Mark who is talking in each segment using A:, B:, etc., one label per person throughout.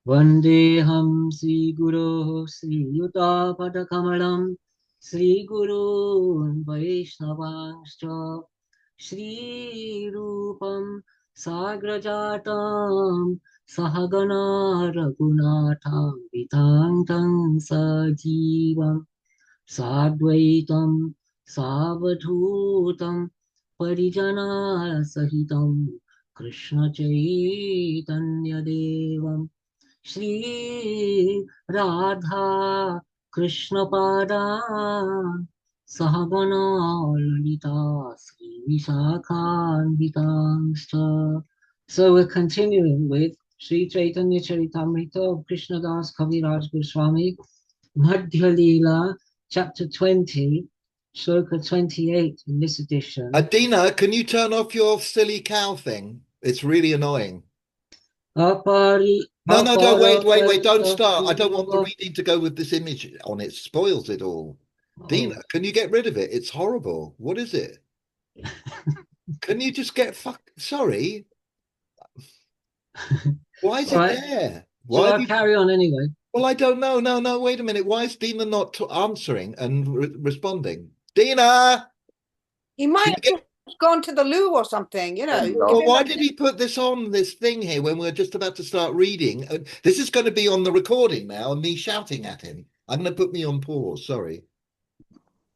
A: Vandeham Sri Guru Sri Yuta Padakamalam Sri Guru Vaishnavanscha Shri Rupam Sagrajatam Sahagana Raghunatham Vitantam Sajivam Sadvaitam Savadhutam Parijana Sahitam Krishna Chaitanya Devam Shri Radha Krishna Pada Sahagana Lalita Sri Visakhanvitangscha. So we're continuing with Sri Chaitanya Charitamrta of Krishnadas Kaviraj Goswami, Madhya Lila, chapter 20, Shloka 28 in this edition.
B: Adina, can you turn off your silly cow thing? It's really annoying.
A: Apari,
B: No, don't
A: apara
B: wait, don't
A: kalita
B: start. I don't want the
A: purva.
B: reading to go with this image on it. Spoils it all. Dina,
A: Oh,
B: can you get rid of it? It's horrible. What is it? Can you just get sorry? Why is
A: all
B: it
A: right.
B: there?
A: So
B: Why have
A: I'll
B: you?
A: carry on anyway.
B: Well, I don't know. No, wait a minute. Why is Dina not answering and responding? Dina,
C: He
B: can
C: might
B: you get?
C: have gone to the loo or something, you know.
B: Well, why did he put this on this thing here when we're just about to start reading? This is going to be on the recording now, and me shouting at him. I'm going to put me on pause. Sorry,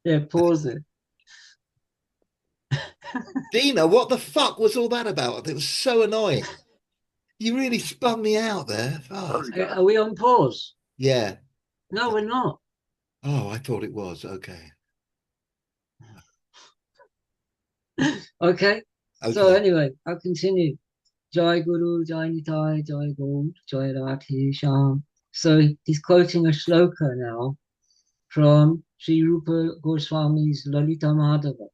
A: Yeah, pause it.
B: Dina. What the fuck was all that about? It was so annoying. You really spun me out there. Oh,
A: Are we on pause?
B: yeah.
A: No, we're not.
B: Oh, I thought it was. Okay.
A: Okay. So
B: Okay.
A: anyway, I'll continue. Jai Guru, Jai Nitai, Jai Gaur, Jai Radhe Shyam. So he's quoting a shloka now from Sri Rupa Goswami's Lalita Madhava,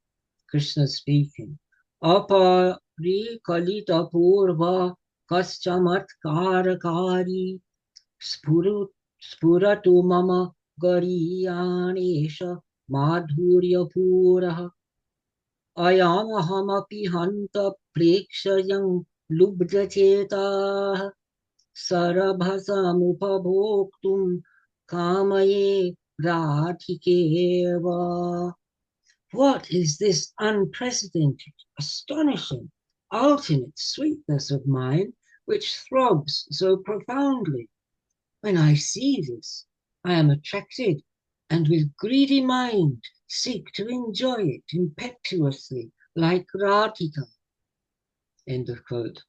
A: Krishna speaking. Apari kalita purva kaschamatkar spuratu mama gariyanesha madhurya purah ayamahamapi hanta prekshayam lubdachetah sarabhasamupabhoktum kamaye radhikeva. What is this unprecedented, astonishing, ultimate sweetness of mine which throbs so profoundly? When I see this, I am attracted, and with greedy mind seek to enjoy it impetuously, like Radhika. End of quote.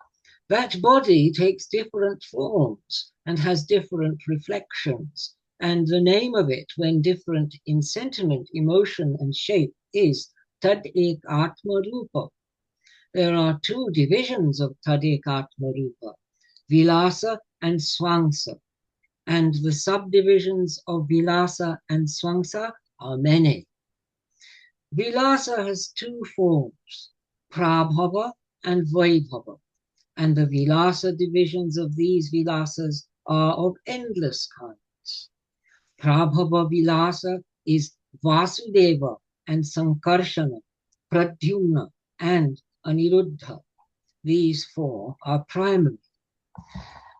A: That body takes different forms and has different reflections, and the name of it, when different in sentiment, emotion, and shape, is Tad Ek Atma Rupa. There are two divisions of Tad Ek Atma Rupa, Vilasa and Swangsa, and the subdivisions of Vilasa and Swangsa are many. Vilasa has two forms, Prabhava and Vaibhava, and the Vilasa divisions of these Vilasas are of endless kinds. Prabhava Vilasa is Vasudeva and Sankarshana, Pradyumna and Aniruddha. These four are primary.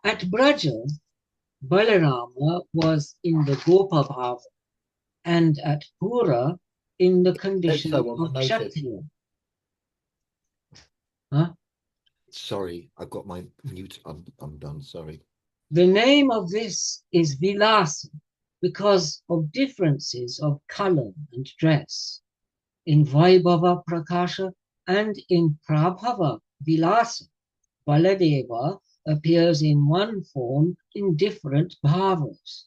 A: At Braja, Balarama was in the Gopa Bhava, and at Pura in the condition of Kshatriya. Huh?
B: Sorry, I've got my mute. I'm done. Sorry.
A: The name of this is Vilasa because of differences of color and dress. In Vaibhava Prakasha and in Prabhava Vilasa, Baladeva appears in one form in different bhavas.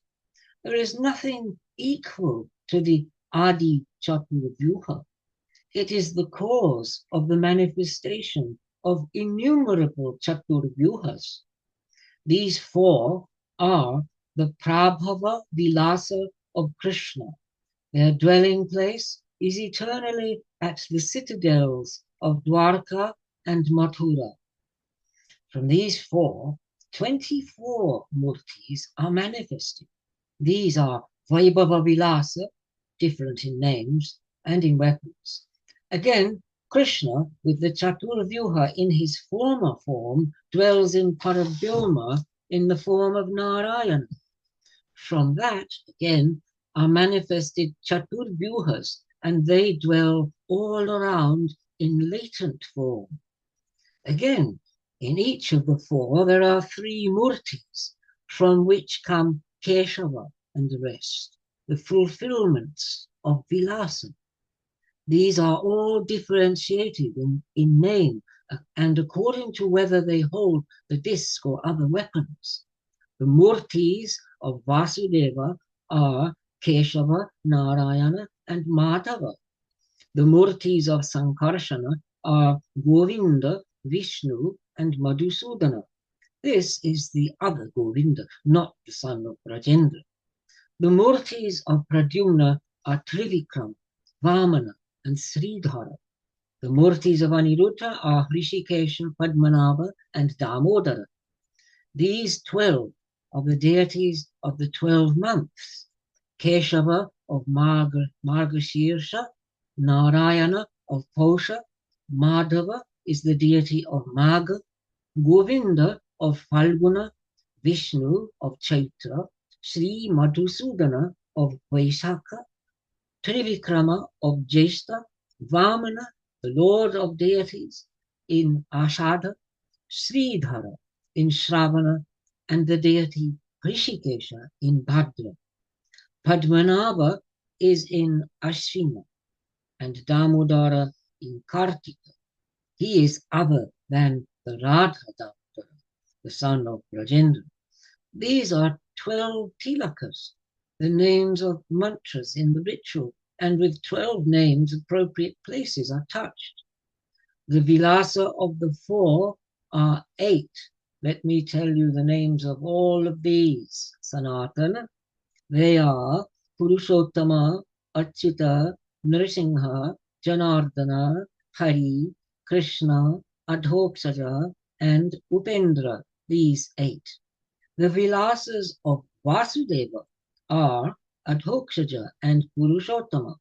A: There is nothing equal to the Adi Chaturvyuha. It is the cause of the manifestation of innumerable Chaturvyuhas. These four are the Prabhava Vilasa of Krishna. Their dwelling place is eternally at the citadels of Dwarka and Mathura. From these four, 24 murtis are manifested. These are Vaibhava Vilasa, different in names and in weapons. Again, Krishna, with the Chaturvyuha in his former form, dwells in Paravyoma in the form of Narayana. From that, again, are manifested Chaturvyuhas, and they dwell all around in latent form. Again, in each of the four, there are three murtis, from which come Keshava and the rest, the fulfillments of Vilasa. These are all differentiated in name and according to whether they hold the disc or other weapons. The murtis of Vasudeva are Keshava, Narayana, and Madhava. The murtis of Sankarsana are Govinda, Vishnu, and Madhusudana. This is the other Govinda, not the son of Rajendra. The murtis of Pradyumna are Trivikram, Vamana, and Sridhara. The murtis of Aniruddha are Hrishikesha, Padmanabha, and Damodara. These 12 are the deities of the 12 months. Keshava of Margashirsha, Narayana of Posha, Madhava is the deity of Magha, Govinda of Falguna, Vishnu of Chaitra, Sri Madhusudana of Vaishakha, Trivikrama of Jeshta, Vamana, the Lord of deities, in Ashadha, Sridhara in Shravana, and the deity Hrishikesha in Bhadra. Padmanabha is in Ashvina, and Damodara in Kartika. He is other than the Radha Damodara, the son of Rajendra. These are 12 tilakas, the names of mantras in the ritual, and with 12 names appropriate places are touched. The vilasa of the four are 8. Let me tell you the names of all of these. Sanatana, they are Purushottama, Achyuta, Nrsimha, Janardana, Hari, Krishna, Adhokshaja, and Upendra, these 8. The vilasas of Vasudeva are Adhokshaja and Purushottama.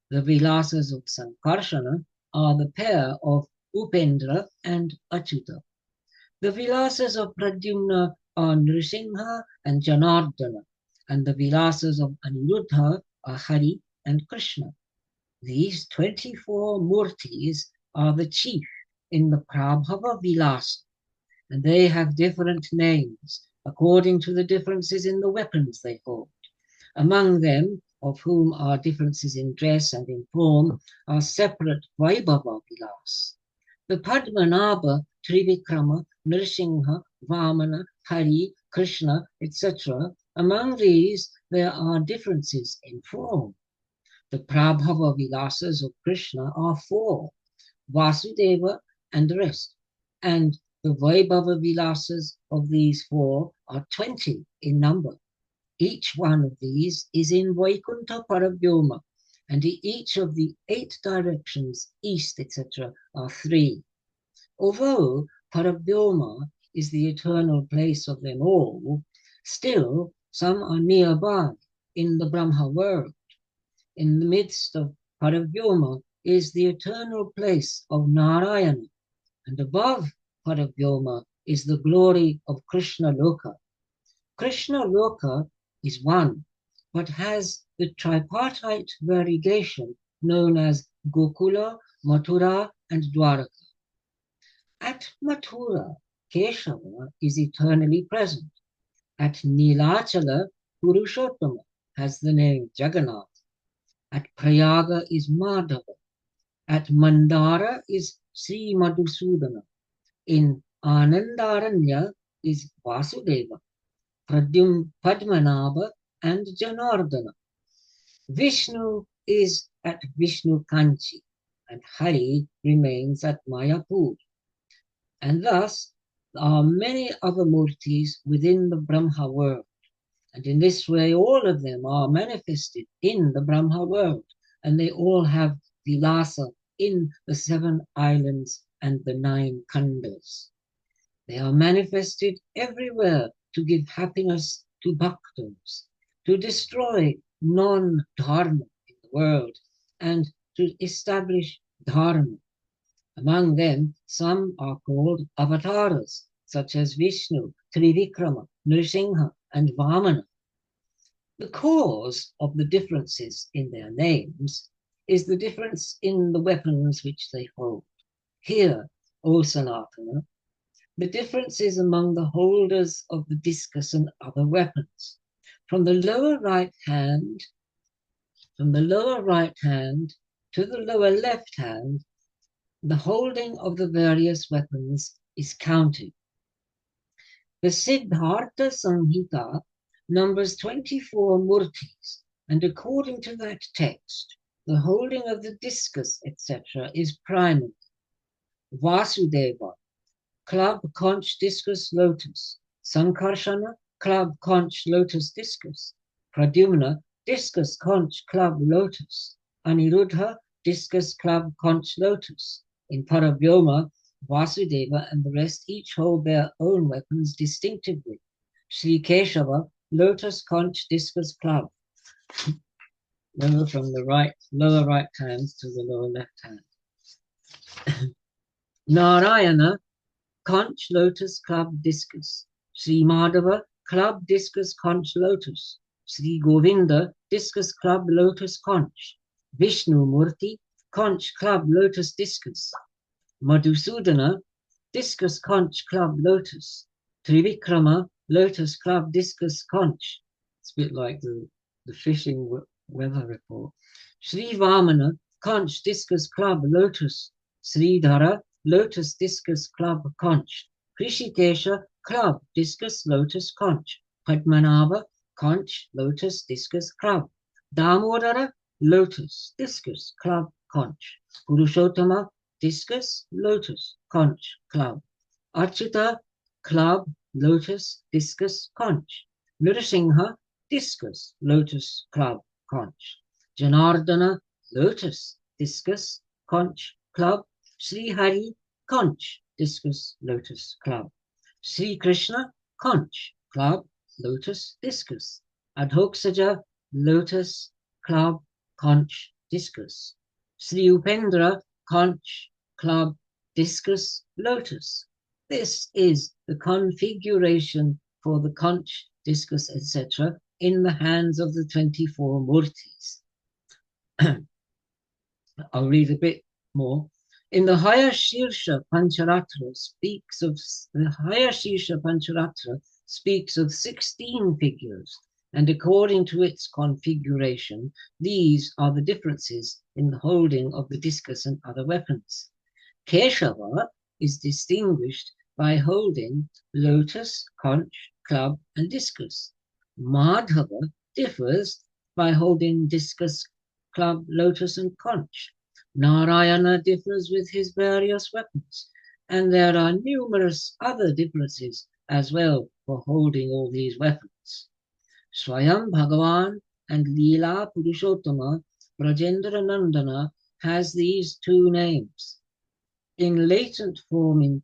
A: The vilasas of Sankarsana are the pair of Upendra and Achyuta. The vilasas of Pradyumna are Nrsimha and Janardana, and the vilasas of Aniruddha are Hari and Krishna. These 24 murtis are the chief in the Prabhava Vilasa, and they have different names according to the differences in the weapons they hold. Among them, of whom are differences in dress and in form, are separate Vaibhava Vilas. The Padmanabha, Trivikrama, Nrsimha, Vamana, Hari, Krishna, etc. Among these, there are differences in form. The Prabhava Vilasas of Krishna are 4, Vasudeva and the rest, and the Vaibhava Vilasas of these 4 are 20 in number. Each one of these is in Vaikuntha Paravyoma, and each of the 8 directions, east, etc., are 3. Although Paravyoma is the eternal place of them all, still some are nearby in the Brahma world. In the midst of Paravyoma is the eternal place of Narayana, and above Paravyoma is the glory of Krishna Loka. Krishna Loka is one, but has the tripartite variegation known as Gokula, Mathura, and Dwaraka. At Mathura, Keshava is eternally present. At Nilachala, Purushottama has the name Jagannath. At Prayaga is Madhava. At Mandara is Sri Madhusudana. In Anandaranya is Vasudeva, Padmanabha, and Janardana. Vishnu is at Vishnu Kanchi, and Hari remains at Mayapur. And thus are many other murtis within the Brahma world. And in this way, all of them are manifested in the Brahma world, and they all have vilasa in the 7 islands and the 9 khandas. They are manifested everywhere to give happiness to bhaktas, to destroy non-dharma in the world, and to establish dharma. Among them, some are called avatars, such as Vishnu, Trivikrama, Nrsimha, and Vamana. The cause of the differences in their names is the difference in the weapons which they hold. Here, O Sanatana, the differences among the holders of the discus and other weapons. From the lower right hand to the lower left hand, the holding of the various weapons is counted. The Siddhartha Samhita numbers 24 murtis, and according to that text, the holding of the discus, etc., is primary. Vasudeva, club, conch, discus, lotus. Sankarshana, club, conch, lotus, discus. Pradyumna, discus, conch, club, lotus. Aniruddha, discus, club, conch, lotus. In Paravyoma, Vasudeva and the rest each hold their own weapons distinctively. Sri Keshava, lotus, conch, discus, club. Remember, from the lower right hand to the lower left hand. Narayana, conch, lotus, club, discus. Sri Madhava, club, discus, conch, lotus. Sri Govinda, discus, club, lotus, conch. Vishnu Murti, conch, club, lotus, discus. Madhusudana, discus, conch, club, lotus. Trivikrama, lotus, club, discus, conch. It's a bit like the fishing weather report. Sri Vamana, conch, discus, club, lotus. Sridhara, lotus, discus, club, conch. Krishikesha, club, discus, lotus, conch. Padmanabha, conch, lotus, discus, club. Damodara, lotus, discus, club, conch. Purushottama, discus, lotus, conch, club. Achyuta, club, lotus, discus, conch. Nrsimha, discus, lotus, club, conch. Janardana, lotus, discus, conch, club. Sri Hari, conch, discus, lotus, club. Sri Krishna, conch, club, lotus, discus. Adhoksaja, lotus, club, conch, discus. Sri Upendra, conch, club, discus, lotus. This is the configuration for the conch, discus, etc. in the hands of the 24 murtis. I'll read a bit more. In the higher Shirsha Pancharatra speaks of 16 figures, and according to its configuration, these are the differences in the holding of the discus and other weapons. Keshava is distinguished by holding lotus, conch, club, and discus. Madhava differs by holding discus, club, lotus, and conch. Narayana differs with his various weapons, and there are numerous other differences as well for holding all these weapons. Swayam Bhagavan and Lila Purushottama Brajendra Nandana has these two names. In latent form in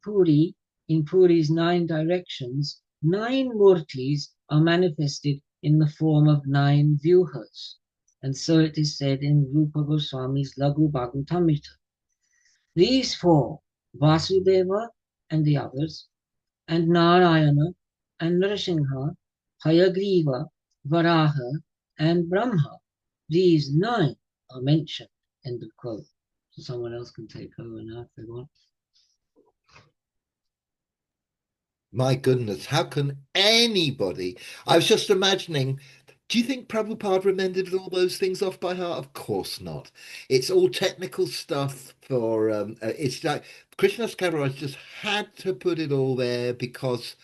A: Puri's 9 directions, 9 murtis are manifested in the form of 9 vyuhas. And so it is said in Rupa Goswami's Laghu Bhagavatamrita. These 4, Vasudeva and the others, and Narayana and Nrsimha, Hayagriva, Varaha, and Brahma, these 9 are mentioned. End of quote. So someone else can take over now if they want.
B: My goodness, how can anybody? I was just imagining, do you think Prabhupada remembered all those things off by heart? Of course not. It's all technical stuff for, it's like Krishnadas Kaviraj just had to put it all there because,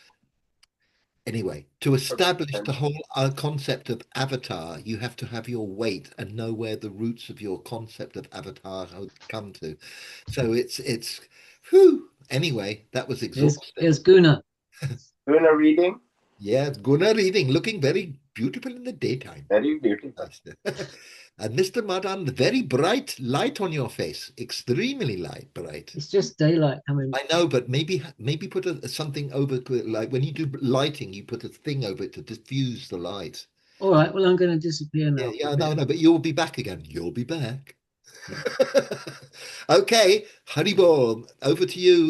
B: anyway, to establish the whole concept of avatar, you have to have your weight and know where the roots of your concept of avatar come to. So it's, whew. Anyway, that was exhausting.
A: Here's Guna.
D: Guna reading?
B: Yeah, Guna reading, looking very beautiful in the daytime.
D: Very beautiful.
B: And Mr. Madan, very bright light on your face, extremely bright.
A: It's just daylight coming.
B: I know, but maybe put something over, like when you do lighting, you put a thing over it to diffuse the light.
A: All right, well, I'm going to disappear now.
B: Yeah, no, but you'll be back again. You'll be back. Okay, Haribol, over to you.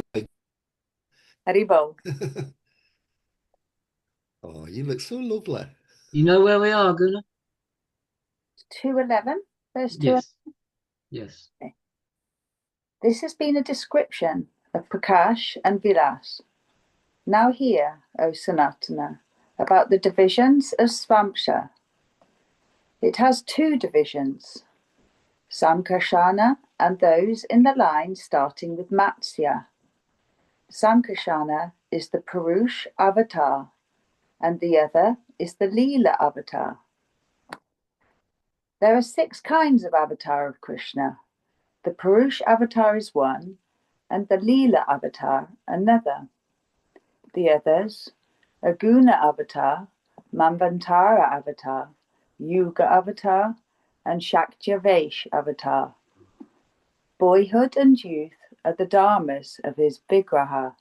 C: Haribo.
B: Oh, you look so lovely.
A: You know where we are, Gunnar?
C: 211, verse 2.
A: Yes. Yes.
C: This has been a description of Prakash and Vilas. Now hear, O Sanatana, about the divisions of Svamsha. It has two divisions, Samkarshana and those in the line starting with Matsya. Samkarshana is the Purush avatar, and the other is the Lila avatar. There are 6 kinds of avatar of Krishna. The Purush avatar is one, and the Lila avatar another. The others are Guna avatar, Manvantara avatar, Yuga avatar, and Shaktyavesh avatar. Boyhood and youth are the dharmas of his Vigraha.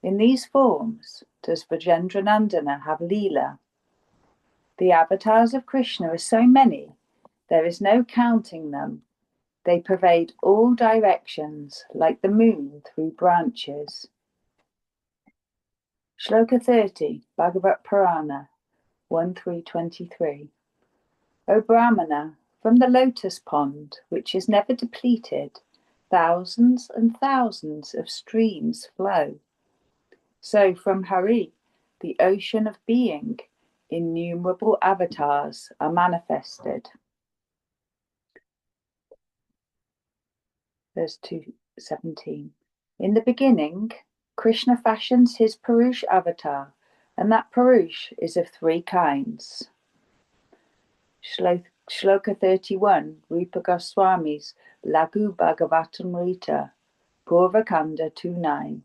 C: In these forms does Vrajendranandana have Leela. The avatars of Krishna are so many, there is no counting them. They pervade all directions like the moon through branches. Shloka 30, Bhagavat Purana, 1-3-23. O Brahmana, from the lotus pond, which is never depleted, thousands and thousands of streams flow. So from Hari, the ocean of being, innumerable avatars are manifested. Verse 2:17. In the beginning, Krishna fashions his Purush avatar, and that Purush is of 3 kinds. Shloka 31, Rupa Goswami's Lagu Bhagavatamrita, Purvakanda 2.9,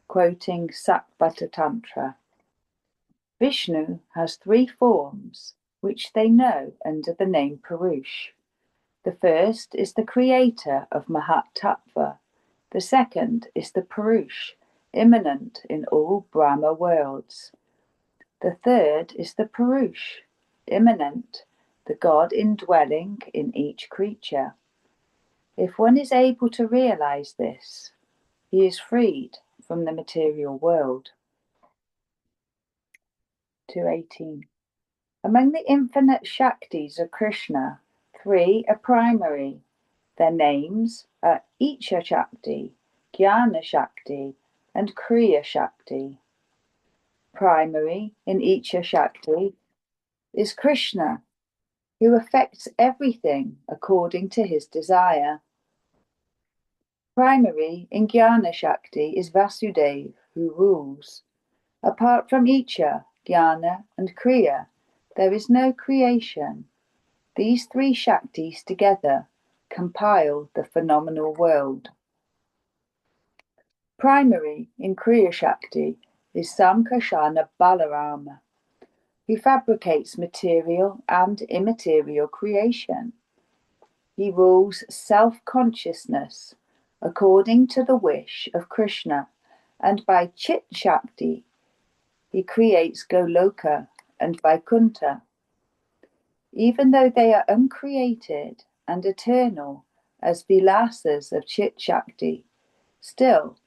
C: quoting Sakbata Tantra. Vishnu has 3 forms, which they know under the name Purush. The first is the creator of Mahat Tattva. The second is the Purush, immanent in all Brahma worlds. The third is the Purush, immanent, the God indwelling in each creature. If one is able to realize this, he is freed from the material world. 2:18. Among the infinite Shaktis of Krishna, 3 are primary. Their names are Icha Shakti, Jnana Shakti, and Kriya Shakti. Primary in Icha Shakti is Krishna, who affects everything according to his desire. Primary in Jnana Shakti is Vasudeva, who rules. Apart from Icha, Jnana, and Kriya, there is no creation. These 3 Shaktis together compile the phenomenal world. Primary in Kriya Shakti is Samkarshana Balarama, who fabricates material and immaterial creation. He rules self-consciousness according to the wish of Krishna, and by Chit Shakti he creates Goloka and Vaikuntha. Even though they are uncreated and eternal as Vilasas of Chit Shakti, still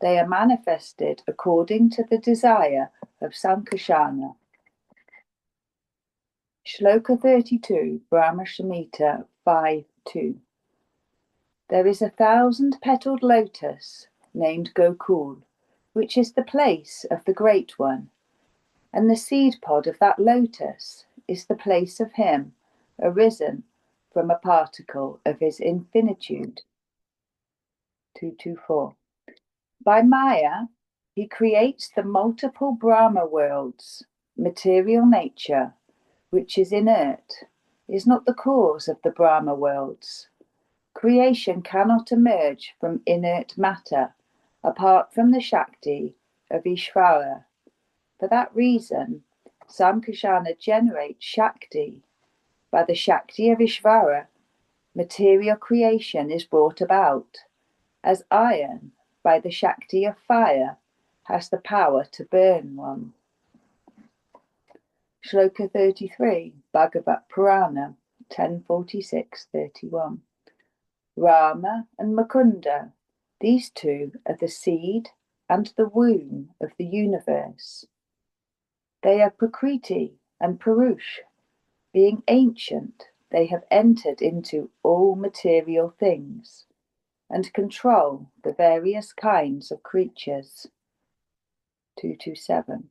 C: they are manifested according to the desire of Sankarshana. Shloka 32, Brahma Samhita 5.2. There is a 1,000-petaled lotus named Gokul, which is the place of the Great One, and the seed pod of that lotus is the place of him arisen from a particle of his infinitude. 224. By Maya, he creates the multiple Brahma worlds. Material nature, which is inert, is not the cause of the Brahma worlds. Creation cannot emerge from inert matter, apart from the Shakti of Ishvara. For that reason, Samkarshana generates Shakti. By the Shakti of Ishvara, material creation is brought about, as iron, by the Shakti of fire, has the power to burn one. Shloka 33, Bhagavat Purana, 10:46-31. Rama and Mukunda, these 2 are the seed and the womb of the universe. They are Prakriti and Purush. Being ancient, they have entered into all material things and control the various kinds of creatures. 227.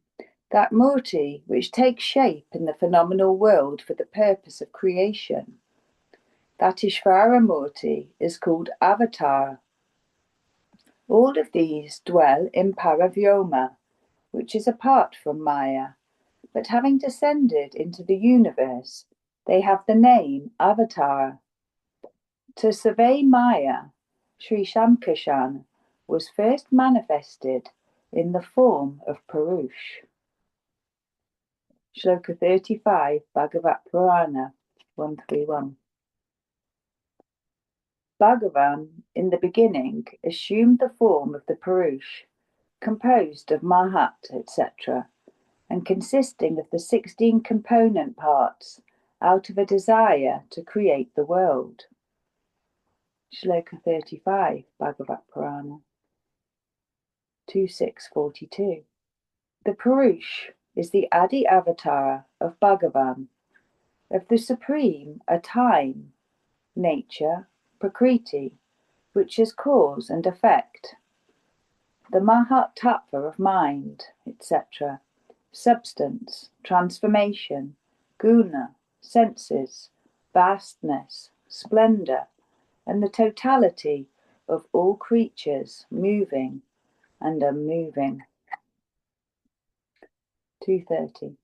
C: That Murti which takes shape in the phenomenal world for the purpose of creation, that Ishvara Murti, is called Avatar. All of these dwell in Paravyoma, which is apart from Maya, but having descended into the universe, they have the name Avatar. To survey Maya, Sri Shamkashan was first manifested in the form of Purush. Shloka 35, Bhagavat Purana 131. Bhagavan, in the beginning, assumed the form of the Purush, composed of Mahat, etc., and consisting of the 16 component parts out of a desire to create the world. Shloka 35, Bhagavat Purana 2642. The Purush is the Adi Avatar of Bhagavan, of the Supreme, a time, nature, Prakriti, which is cause and effect, the Mahat Tattva of mind, etc., substance, transformation, guna, senses, vastness, splendour, and the totality of all creatures moving and unmoving. 230.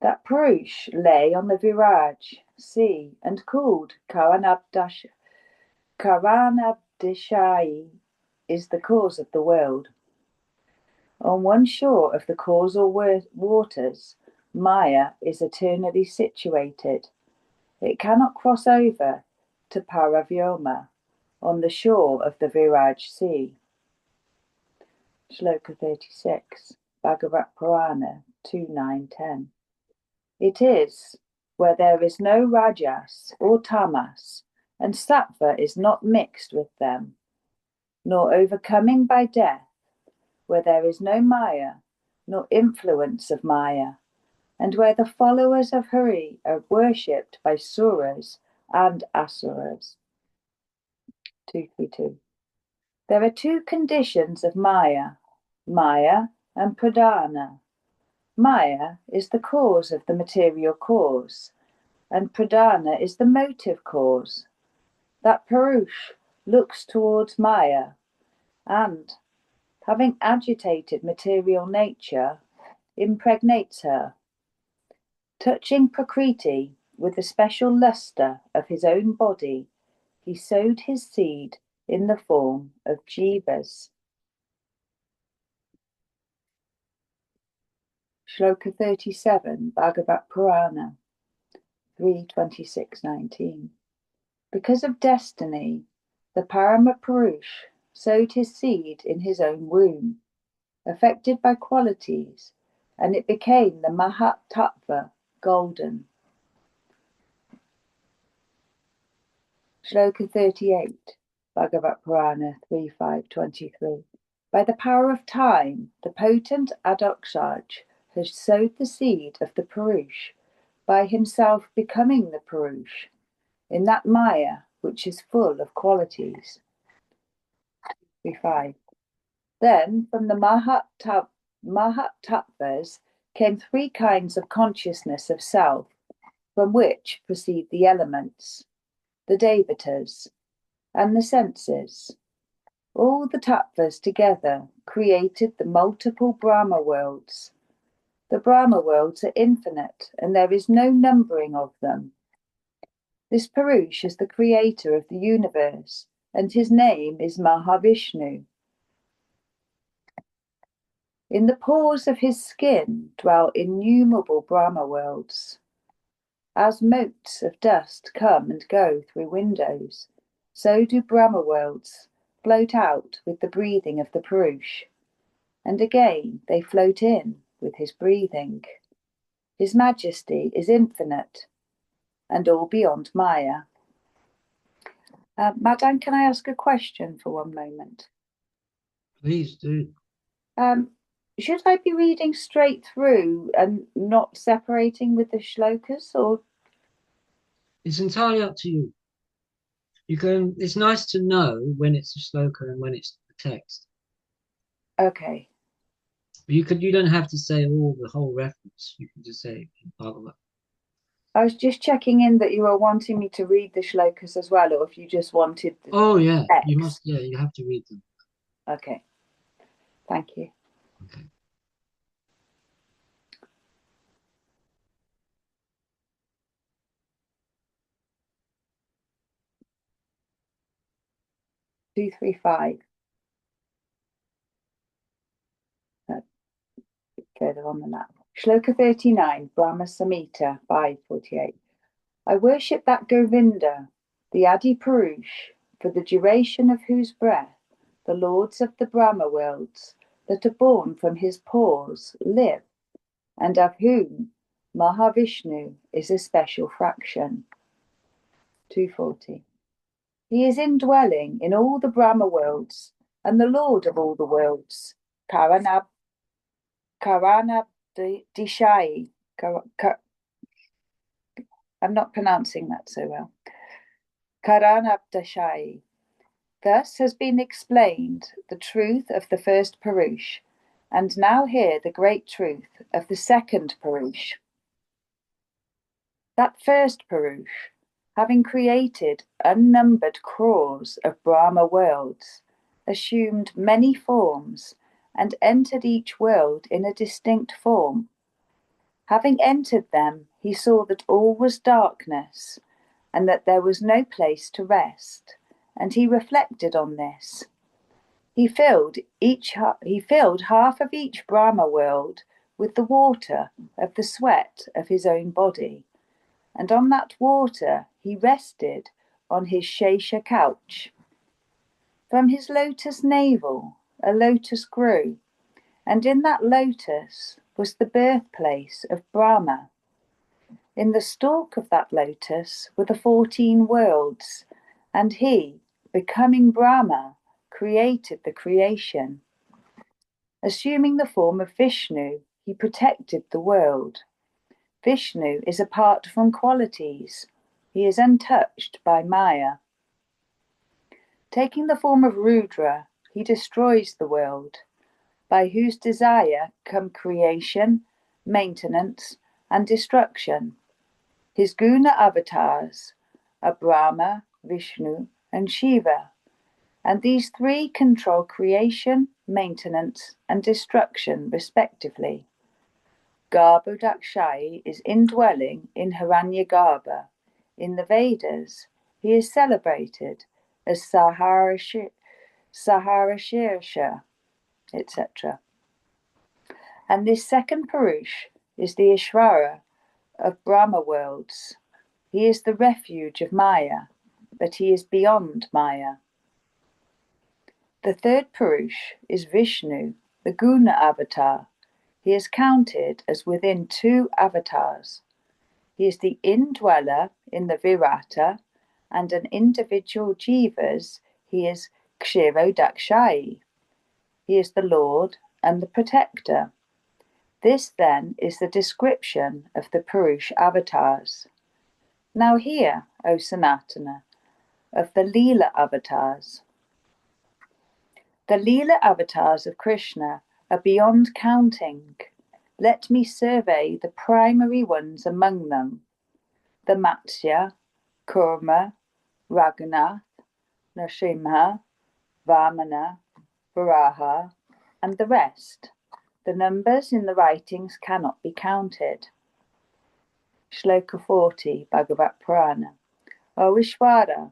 C: That Purush lay on the Viraj sea and called Karanabdashai is the cause of the world. On one shore of the causal waters, Maya is eternally situated. It cannot cross over to Paravyoma on the shore of the Viraj sea. Shloka 36, Bhagavat Purana 2.9.10. It is where there is no rajas or tamas, and sattva is not mixed with them, nor overcoming by death, where there is no maya, nor influence of maya, and where the followers of Hari are worshipped by suras and asuras. 232. There are two conditions of Maya and Pradhana. Maya is the cause of the material cause, and Pradhana is the motive cause. That Purush looks towards Maya, and, having agitated material nature, impregnates her. Touching Prakriti with the special lustre of his own body, he sowed his seed in the form of jivas. Shloka 37, Bhagavat Purana 3.26.19. Because of destiny, the Parama Purush sowed his seed in his own womb, affected by qualities, and it became the Mahat Tattva, golden. Shloka 38, Bhagavat Purana 3.5.23. By the power of time, the potent Adokshaj has sowed the seed of the Purush, by himself becoming the Purush, in that Maya which is full of qualities. 3.5. Then from the Mahat Tattvas came three kinds of consciousness of self, from which proceed the elements, the Devatas, and the senses. All the Tattvas together created the multiple Brahma worlds. The Brahma worlds are infinite, and there is no numbering of them. This Purush is the creator of the universe, and his name is Mahavishnu. In the pores of his skin dwell innumerable Brahma worlds. As motes of dust come and go through windows, so do Brahma worlds float out with the breathing of the Purush, and again they float in with his breathing. His majesty is infinite, and all beyond Maya. Madan, can I ask a question for one moment?
A: Please do.
C: Should I be reading straight through and not separating with the shlokas, or?
A: It's entirely up to you. You can. It's nice to know when it's a sloka and when it's the text.
C: Okay.
A: You could. You don't have to say all the whole reference. You can just say Bhagavad.
C: I was just checking in that you were wanting me to read the shlokas as well, or if you just wanted the
A: Oh yeah, you must.
C: text.
A: Yeah, you have to read them.
C: Okay. Thank you.
A: Okay.
C: 235. Further on the map. Shloka 39, Brahma Samhita 548. I worship that Govinda, the Adi Purush, for the duration of whose breath the lords of the Brahma worlds that are born from his pores live, and of whom Mahavishnu is a special fraction. 240. He is indwelling in all the Brahma worlds and the Lord of all the worlds, Karanabdishai. I'm not pronouncing that so well. Karanabdishai. Thus has been explained the truth of the first Purush, and now hear the great truth of the second Purush. That first Purush, having created unnumbered crores of Brahma worlds, assumed many forms and entered each world in a distinct form. Having entered them, he saw that all was darkness and that there was no place to rest, and he reflected on this. He filled half of each Brahma world with the water of the sweat of his own body, and on that water he rested on his Shesha couch. From his lotus navel a lotus grew, and in that lotus was the birthplace of Brahma. In the stalk of that lotus were the 14 worlds, and he, becoming Brahma, created the creation. Assuming the form of Vishnu, he protected the world. Vishnu is apart from qualities. He is untouched by Maya. Taking the form of Rudra, he destroys the world, by whose desire come creation, maintenance, and destruction. His guna avatars are Brahma, Vishnu, and Shiva, and these three control creation, maintenance, and destruction, respectively. Garbhodakshai is indwelling in Hiranyagarbha. In the Vedas, he is celebrated as Saharashirsha, etc. And this second Purush is the Ishvara of Brahma worlds. He is the refuge of Maya, but he is beyond Maya. The third Purush is Vishnu, the Guna avatar. He is counted as within 2 avatars. He is the indweller in the Virata, and an individual jivas, he is Kshirodakshai. He is the Lord and the protector. This then is the description of the Purush avatars. Now hear, O Sanatana, of the Lila avatars. The Lila avatars of Krishna are beyond counting. Let me survey the primary ones among them: the Matsya, Kurma, Raghunath, Nrsimha, Vamana, Varaha, and the rest. The numbers in the writings cannot be counted. Shloka 40, Bhagavat Purana. O Ishvara,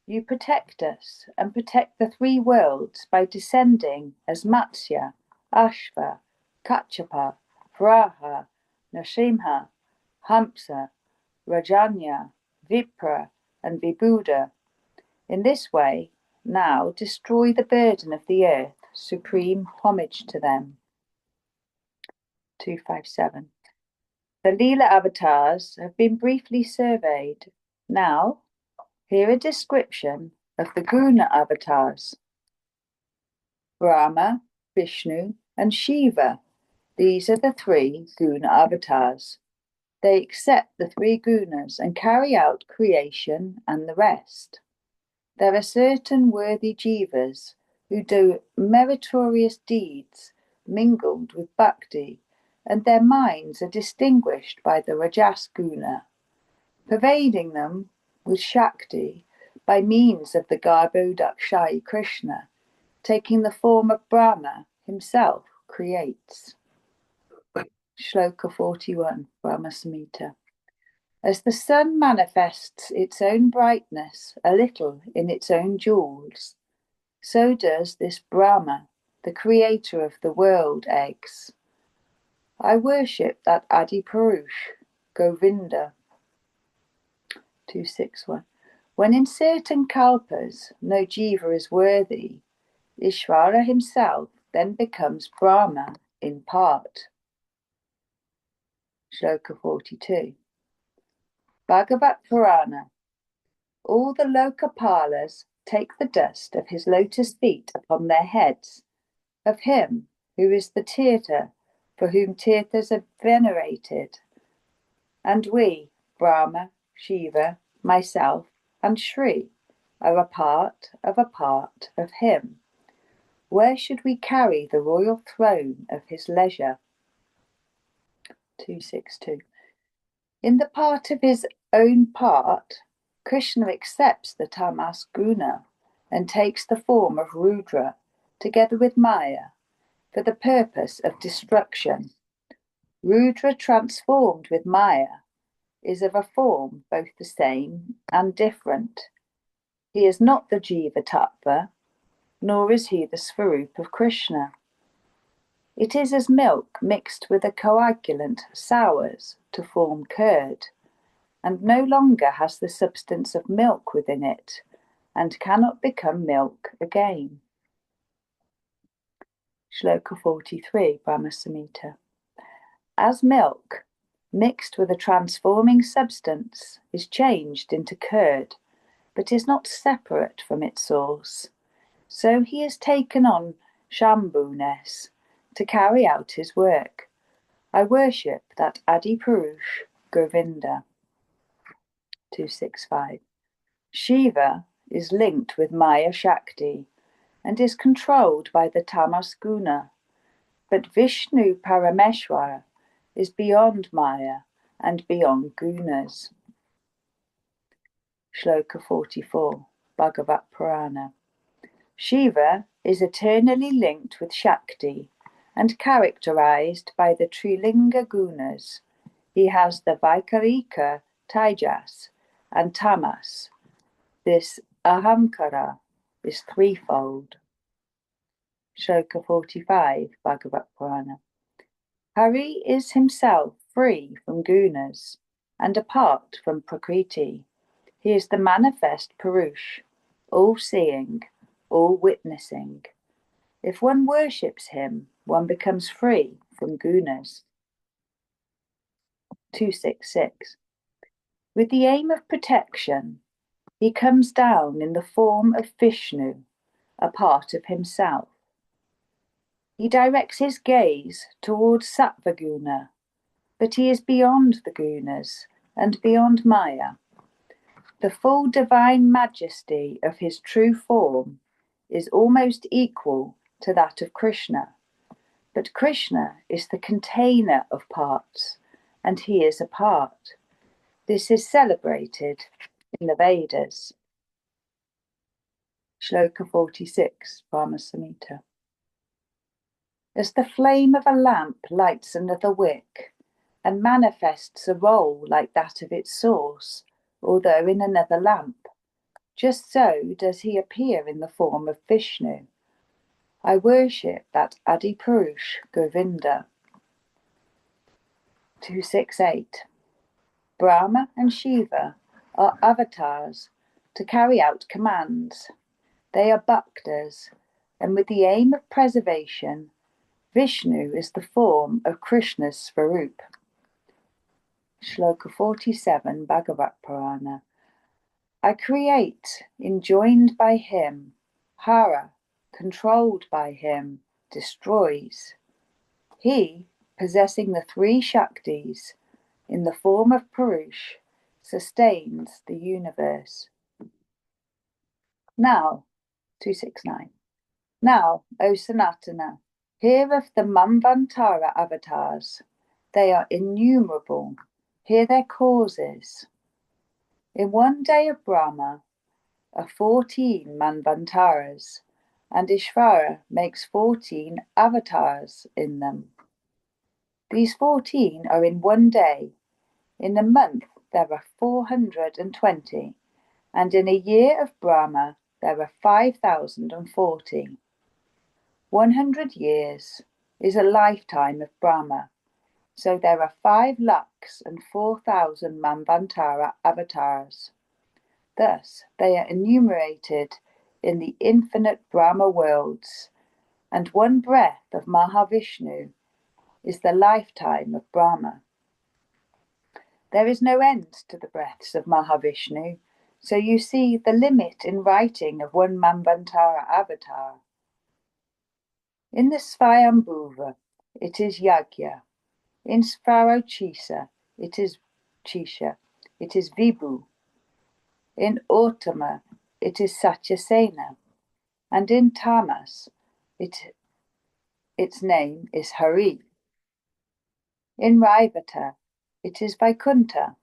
C: you protect us and protect the 3 worlds by descending as Matsya, Ashva, Kachapa, Varaha, Nrsimha, Hamsa, Rajanya, Vipra, and Vibhuda. In this way, now destroy the burden of the earth, supreme homage to them. 257. The Leela avatars have been briefly surveyed. Now, hear a description of the Guna avatars: Brahma, Vishnu, and Shiva. These are the three guna avatars. They accept the three gunas and carry out creation and the rest. There are certain worthy jivas who do meritorious deeds mingled with bhakti, and their minds are distinguished by the rajas guna, pervading them with shakti by means of the Garbhodakshai Krishna, taking the form of Brahma himself creates. Shloka 41, Brahma Samhita. As the sun manifests its own brightness a little in its own jewels, so does this Brahma, the creator of the world eggs. I worship that Adi Purush, Govinda. 261. When in certain kalpas no jiva is worthy, Ishvara himself then becomes Brahma in part. Shloka 42. Bhagavat Purana. All the Lokapalas take the dust of his lotus feet upon their heads, of him who is the Tirtha, for whom Tirthas are venerated. And we, Brahma, Shiva, myself, and Shri, are a part of him. Where should we carry the royal throne of his leisure? 262. In the part of his own part, Krishna accepts the tamas guna and takes the form of Rudra together with Maya for the purpose of destruction. Rudra transformed with Maya is of a form both the same and different. He is not the Jiva Tattva, nor is he the Svarup of Krishna. It is as milk mixed with a coagulant sours to form curd, and no longer has the substance of milk within it, and cannot become milk again. Shloka 43, Brahma Samhita. As milk, mixed with a transforming substance, is changed into curd, but is not separate from its source, so he has taken on Shambhu-ness to carry out his work. I worship that Adi Purush, Govinda. 265. Shiva is linked with Maya Shakti and is controlled by the Tamas Guna, but Vishnu Parameshwara is beyond Maya and beyond Gunas. Shloka 44, Bhagavat Purana. Shiva is eternally linked with Shakti and characterized by the Trilinga Gunas. He has the Vaikarika, Taijas, and Tamas. This Ahamkara is threefold. Shloka 45, Bhagavat Purana. Hari is himself free from gunas and apart from Prakriti. He is the manifest Purush, all-seeing, all-witnessing. If one worships him, one becomes free from gunas. 266. With the aim of protection, he comes down in the form of Vishnu, a part of himself. He directs his gaze towards Sattvaguna, but he is beyond the gunas and beyond Maya. The full divine majesty of his true form is almost equal to that of Krishna, but Krishna is the container of parts, and he is a part. This is celebrated in the Vedas. Shloka 46, Brahma Samhita. As the flame of a lamp lights another wick and manifests a role like that of its source, although in another lamp, just so does he appear in the form of Vishnu. I worship that Adi Purush, Govinda. 268. Brahma and Shiva are avatars to carry out commands. They are bhaktas, and with the aim of preservation, Vishnu is the form of Krishna's Svarup. Shloka 47, Bhagavat Purana. I create, enjoined by him. Hara, controlled by him, destroys. He, possessing the three Shaktis in the form of Purush, sustains the universe. Now, 269. Now, O Sanatana, hear of the Manvantara avatars. They are innumerable. Hear their causes. In one day of Brahma are 14 Manvantaras, and Ishvara makes 14 avatars in them. These 14 are in one day. In a month there are 420, and in a year of Brahma there are 5,040. 100 years is a lifetime of Brahma, so there are 5 lakhs and 4,000 Manvantara avatars. Thus they are enumerated in the infinite Brahma worlds, and one breath of Mahavishnu is the lifetime of Brahma. There is no end to the breaths of Mahavishnu, so you see the limit in writing of one Manvantara avatar. In the Svayambhuva, it is Yagya. In Svarochisa, it is Chisha. It is Vibhu. In Uttama, it is Satyasena. And in Tamas, its name is Hari. In Raivata, it is Vaikunta.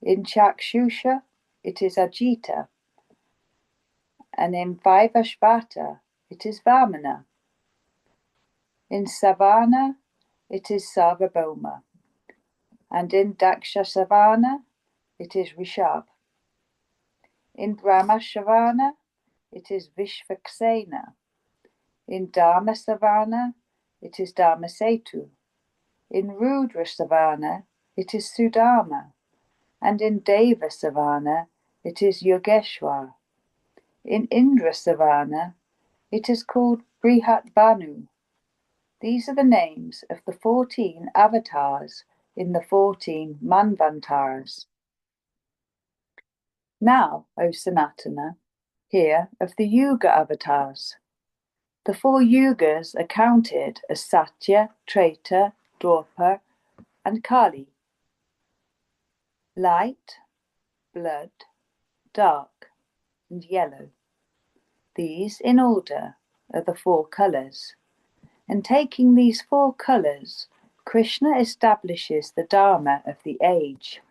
C: In Chakshusha, it is Ajita. And in Vaivashvata, it is Vamana. In Savana, it is Sarvabhauma. And in Daksha Savana, it is Rishab. In Brahmashavana, it is Vishvaksena. In Dharma Savana, it is Dharmasetu. In Rudra Savana, it is Sudama. And in Deva Savana, it is Yogeshwar. In Indra Savana, it is called Brihat Banu. These are the names of the 14 avatars in the 14 Manvantaras. Now, O Sanatana, hear of the Yuga avatars. The 4 yugas are counted as Satya, Treta, Dwapar, and Kali. Light, blood, dark, and yellow. These, in order, are the 4 colours. And taking these 4 colours, Krishna establishes the Dharma of the age.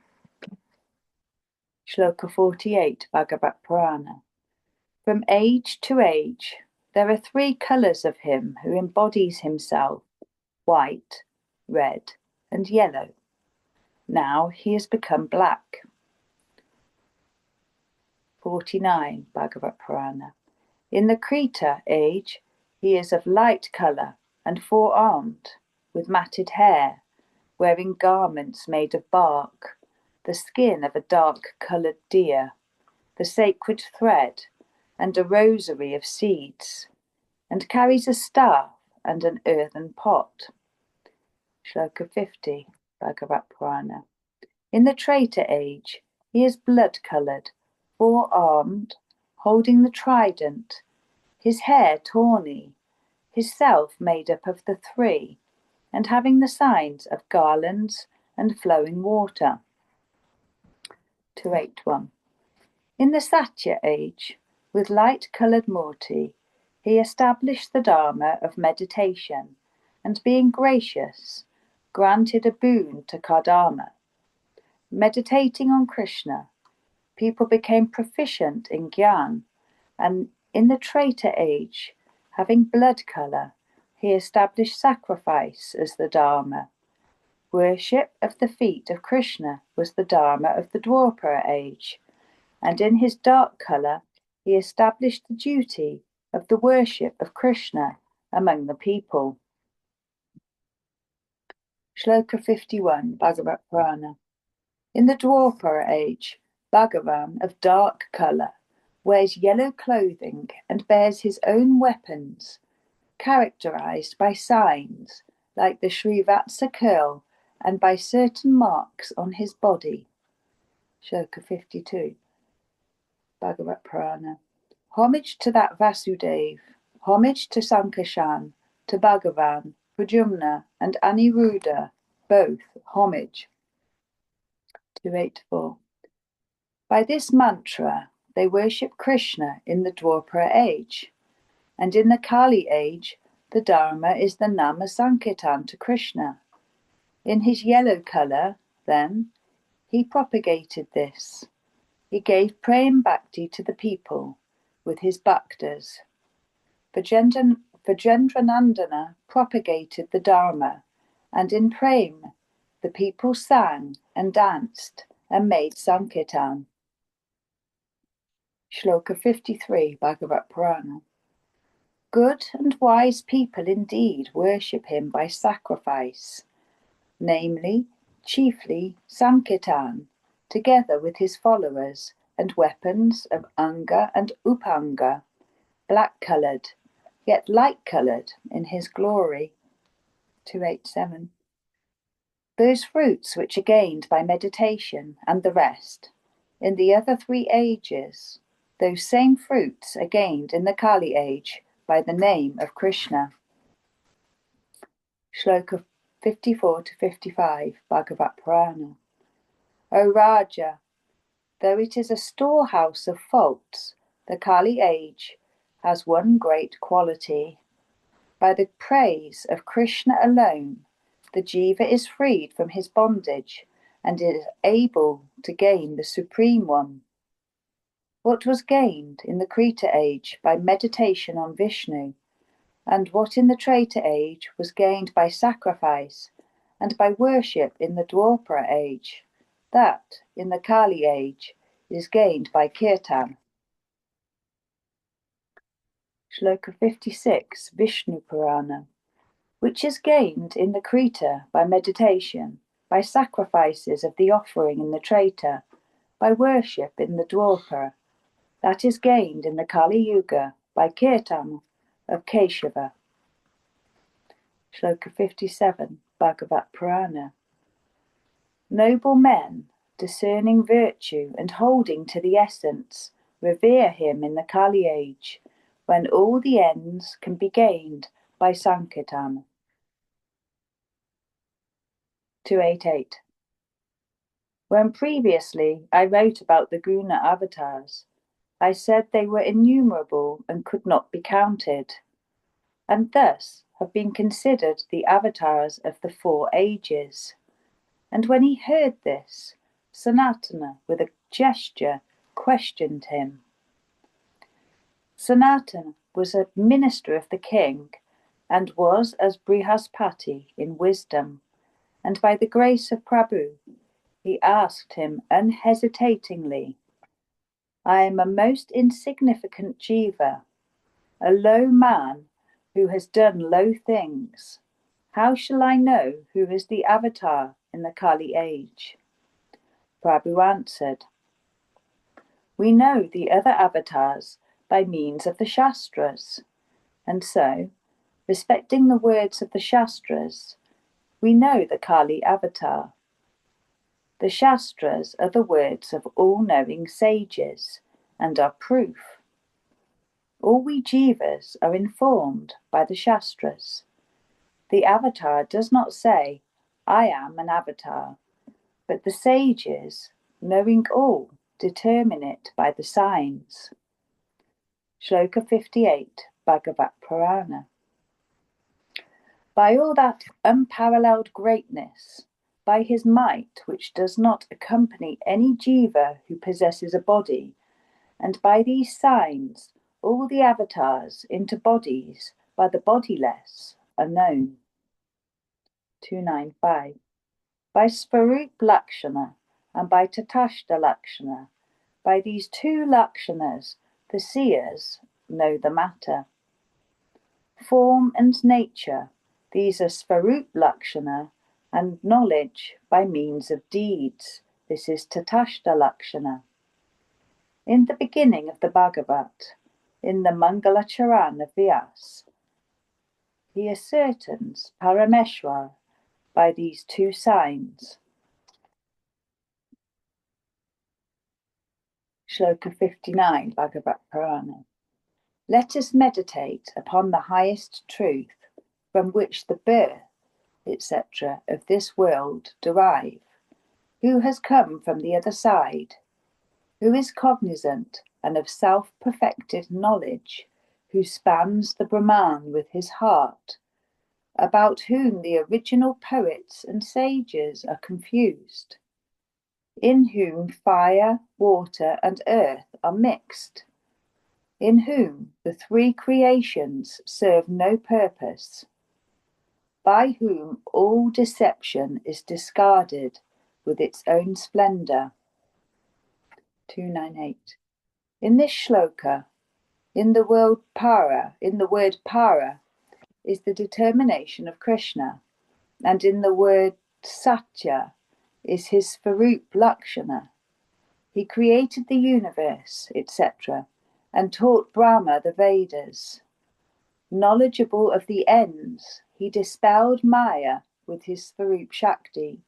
C: Shloka 48, Bhagavat Purana. From age to age, there are 3 colours of him who embodies himself, white, red, and yellow. Now he has become black. 49, Bhagavat Purana. In the Krita age, he is of light colour and 4-armed, with matted hair, wearing garments made of bark, the skin of a dark-coloured deer, the sacred thread, and a rosary of seeds, and carries a staff and an earthen pot. Shloka 50, Bhagavat Purana. In the Treta age, he is blood-coloured, 4-armed, holding the trident, his hair tawny, his self made up of the 3, and having the signs of garlands and flowing water. 281. In the Satya age, with light-coloured murti, he established the Dharma of meditation, and being gracious, granted a boon to Kardama. Meditating on Krishna, people became proficient in Gyan, and in the Treta age, having blood colour, he established sacrifice as the Dharma. Worship of the feet of Krishna was the Dharma of the Dwapara age, and in his dark colour, he established the duty of the worship of Krishna among the people. Shloka 51, Bhagavat Purana. In the Dwapara age, Bhagavan of dark colour wears yellow clothing and bears his own weapons, characterized by signs like the Srivatsa curl and by certain marks on his body. Shloka 52, Bhagavat Purana. Homage to that Vasudev, homage to Sankashan, to Bhagavan, Prajumna, and Aniruddha, both homage. 284. By this mantra, they worship Krishna in the Dwapara age, and in the Kali age, the Dharma is the Nama Sankirtan to Krishna. In his yellow colour, then, he propagated this. He gave Prem Bhakti to the people with his Bhaktas. Vajendranandana propagated the Dharma, and in Prem, the people sang and danced and made Sankirtan. Shloka 53, Bhagavat Purana. Good and wise people indeed worship him by sacrifice, namely, chiefly Sankirtan, together with his followers and weapons of Anga and Upanga, black-coloured, yet light-coloured in his glory. 287. Those fruits which are gained by meditation and the rest, in the other three ages, those same fruits are gained in the Kali age by the name of Krishna. Shloka 54 to 55, Bhagavat Purana. O Raja, though it is a storehouse of faults, the Kali age has one great quality. By the praise of Krishna alone, the jiva is freed from his bondage and is able to gain the Supreme One. What was gained in the Krita age by meditation on Vishnu, and what in the Treta age was gained by sacrifice and by worship in the Dwapara age, that in the Kali age is gained by kirtan. Shloka 56, Vishnu Purana. Which is gained in the Krita by meditation, by sacrifices of the offering in the Treta, by worship in the Dwapara, that is gained in the Kali Yuga by kirtan of Keshava. Shloka 57, Bhagavat Purana. Noble men, discerning virtue and holding to the essence, revere him in the Kali age, when all the ends can be gained by Sankirtan. 288. When previously I wrote about the Guna avatars, I said they were innumerable and could not be counted, and thus have been considered the avatars of the 4 ages. And when he heard this, Sanatana, with a gesture, questioned him. Sanatana was a minister of the king, and was as Brihaspati in wisdom, and by the grace of Prabhu, he asked him unhesitatingly, I am a most insignificant jiva, a low man who has done low things. How shall I know who is the avatar in the Kali age? Prabhu answered, we know the other avatars by means of the Shastras, and so, respecting the words of the Shastras, we know the Kali avatar. The Shastras are the words of all-knowing sages and are proof. All we jivas are informed by the Shastras. The avatar does not say, I am an avatar, but the sages, knowing all, determine it by the signs. Shloka 58, Bhagavat Purana. By all that unparalleled greatness, by his might which does not accompany any jiva who possesses a body, and by these signs all the avatars into bodies by the bodiless are known. 295. By Svarup Lakshana and by Tatashta Lakshana, by these 2 Lakshanas the seers know the matter. Form and nature, these are Svarup Lakshana, and knowledge by means of deeds, this is Tatashta Lakshana. In the beginning of the Bhagavat, in the Mangalacharan of Vyas, he ascertains Parameshwar by these 2 signs. Shloka 59, Bhagavat Purana. Let us meditate upon the highest truth, from which the birth, etc., of this world derive, who has come from the other side, who is cognizant and of self-perfected knowledge, who spans the Brahman with his heart, about whom the original poets and sages are confused, in whom fire, water, and earth are mixed, in whom the three creations serve no purpose, by whom all deception is discarded with its own splendour. 298. In this shloka, in the word para is the determination of Krishna, and in the word satya is his Svarup Lakshana. He created the universe, etc., and taught Brahma the Vedas. Knowledgeable of the ends, he dispelled Maya with his Svarup Shakti.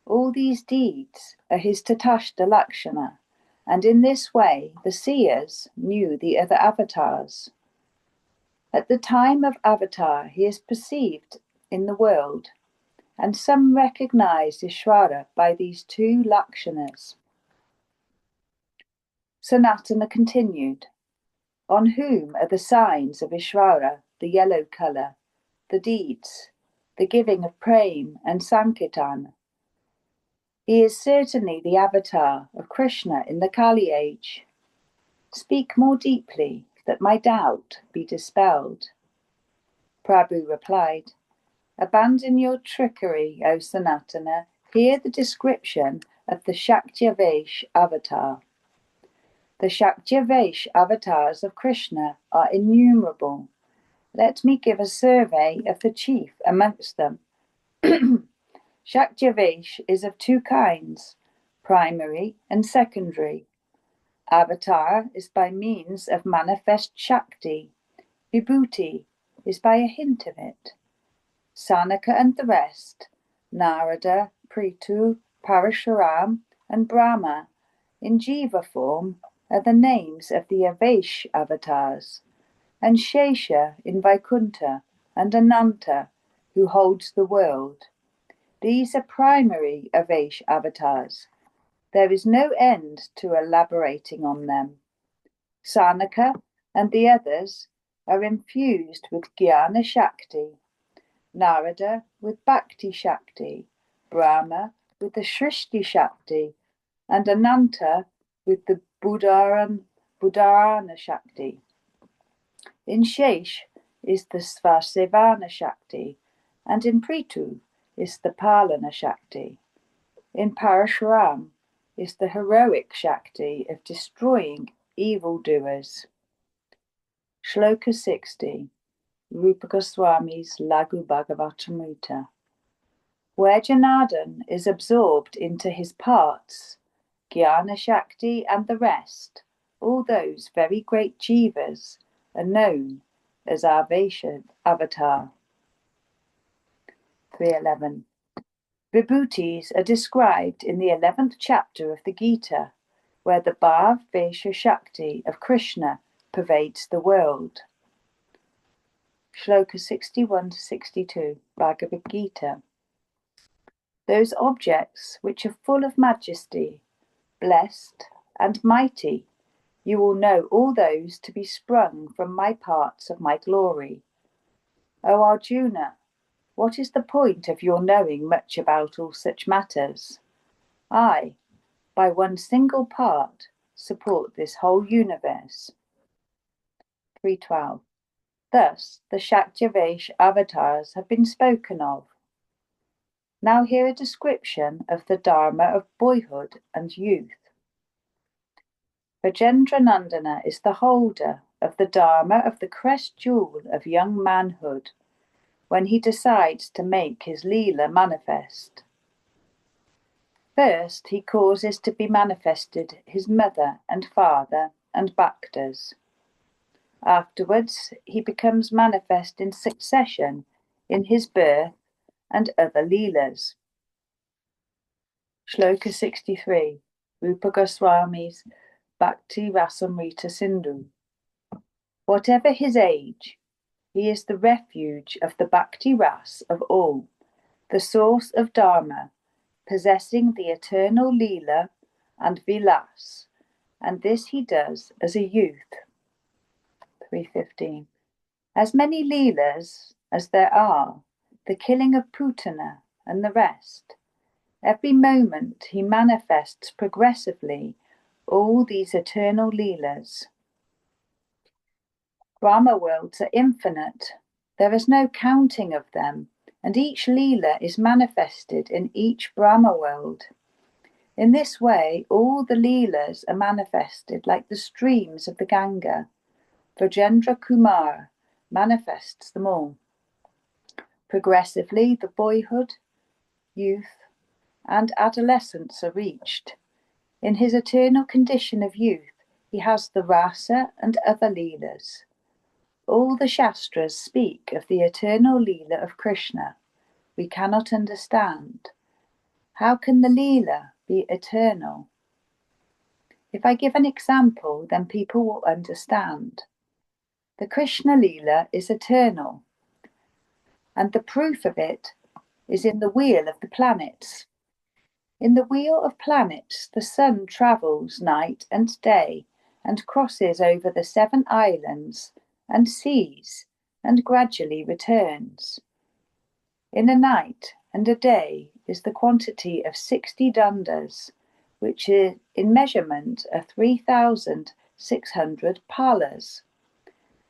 C: All these deeds are his Tatashta Lakshana, and in this way the seers knew the other avatars. At the time of avatar, he is perceived in the world, and some recognize Ishvara by these two Lakshanas. Sanatana continued, on whom are the signs of Ishvara, the yellow colour, the deeds, the giving of prema and sankirtan. He is certainly the avatar of Krishna in the Kali age. Speak more deeply, that my doubt be dispelled. Prabhu replied, abandon your trickery, O Sanatana. Hear the description of the Shaktyavesh avatar. The Shaktyavesh avatars of Krishna are innumerable. Let me give a survey of the chief amongst them. Shaktyavesh is of two kinds, primary and secondary. Avatar is by means of manifest Shakti. Vibhuti is by a hint of it. Sanaka and the rest, Narada, Prithu, Parashuram, and Brahma, in Jiva form, are the names of the Avesh avatars, and Shesha in Vaikuntha, and Ananta, who holds the world. These are primary Avesh avatars. There is no end to elaborating on them. Sanaka and the others are infused with Jnana Shakti, Narada with Bhakti Shakti, Brahma with the Shrishti Shakti, and Ananta with the Buddharana Shakti. In Shesh is the Svasevana Shakti, and in Prithu is the Palana Shakti. In Parashuram is the heroic Shakti of destroying evildoers. Shloka 60, Rupa Goswami's Lagu Bhagavatamrita. Where Janardhan is absorbed into his parts, Jnana Shakti and the rest, all those very great jivas, are known as Avesha Avatar. 311. Vibhutis are described in the 11th chapter of the Gita, where the Bhav Vesha Shakti of Krishna pervades the world. Shloka 61-62, Bhagavad Gita. Those objects which are full of majesty, blessed and mighty, you will know all those to be sprung from my parts of my glory. O Arjuna, what is the point of your knowing much about all such matters? I, by one single part, support this whole universe. 312. Thus, the Shaktyavesh avatars have been spoken of. Now hear a description of the Dharma of boyhood and youth. Rajendranandana is the holder of the Dharma of the crest jewel of young manhood, when he decides to make his Lila manifest. First, he causes to be manifested his mother and father and Bhaktas. Afterwards, he becomes manifest in succession in his birth and other Leelas. Shloka 63, Rupa Goswami's Bhakti Rasamrita Sindhu. Whatever his age, He is the refuge of the Bhakti Ras of all, the source of Dharma, possessing the eternal Lila and Vilas, and this he does as a youth. 315. As many Leelas as there are, the killing of Putana and the rest, every moment he manifests progressively all these eternal Leelas. Brahma worlds are infinite. There is no counting of them, and each Leela is manifested in each Brahma world. In this way, all the Leelas are manifested like the streams of the Ganga. Vrajendra Kumar manifests them all. Progressively, the boyhood, youth, and adolescence are reached. In his eternal condition of youth, he has the rasa and other Leelas. All the Shastras speak of the eternal Leela of Krishna. We cannot understand. How can the Leela be eternal? If I give an example, then people will understand. The Krishna Leela is eternal, and the proof of it is in the wheel of the planets. In the wheel of planets, the sun travels night and day and crosses over the 7 islands and seas and gradually returns. In a night and a day is the quantity of 60 dandas, which in measurement are 3,600 palas.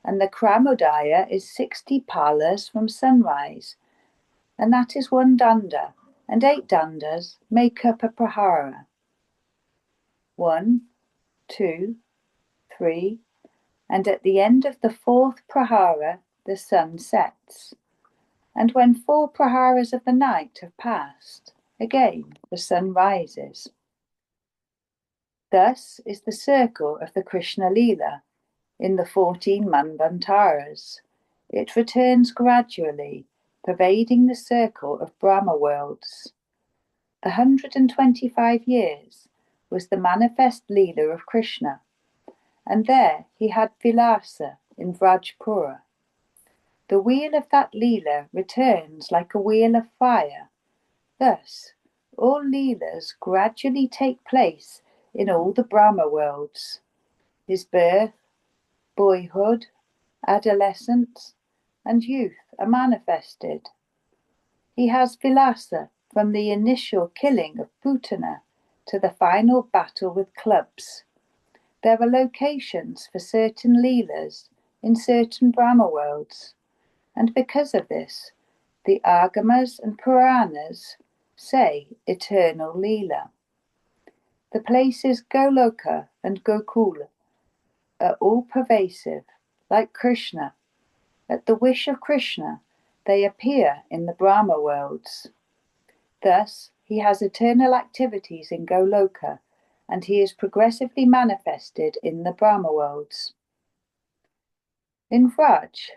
C: And the Kramodaya is 60 palas from sunrise, and that is 1 danda, and 8 dandas make up a prahara. 1, 2, 3, and at the end of the 4th prahara the sun sets. And when 4 praharas of the night have passed, again the sun rises. Thus is the circle of the Krishna Leela in the 14 Manvantaras. It returns gradually, pervading the circle of Brahma worlds. 125 years was the manifest Leela of Krishna, and there he had Vilasa in Vrajpura. The wheel of that Leela returns like a wheel of fire. Thus, all Leelas gradually take place in all the Brahma worlds. His birth, boyhood, adolescence, and youth are manifested. He has Vilasa from the initial killing of Putana to the final battle with clubs. There are locations for certain Leelas in certain Brahma worlds, and because of this, the Agamas and Puranas say eternal Leela. The places Goloka and Gokula are all pervasive, like Krishna. At the wish of Krishna, they appear in the Brahma worlds. Thus, he has eternal activities in Goloka, and he is progressively manifested in the Brahma worlds. In Vraj,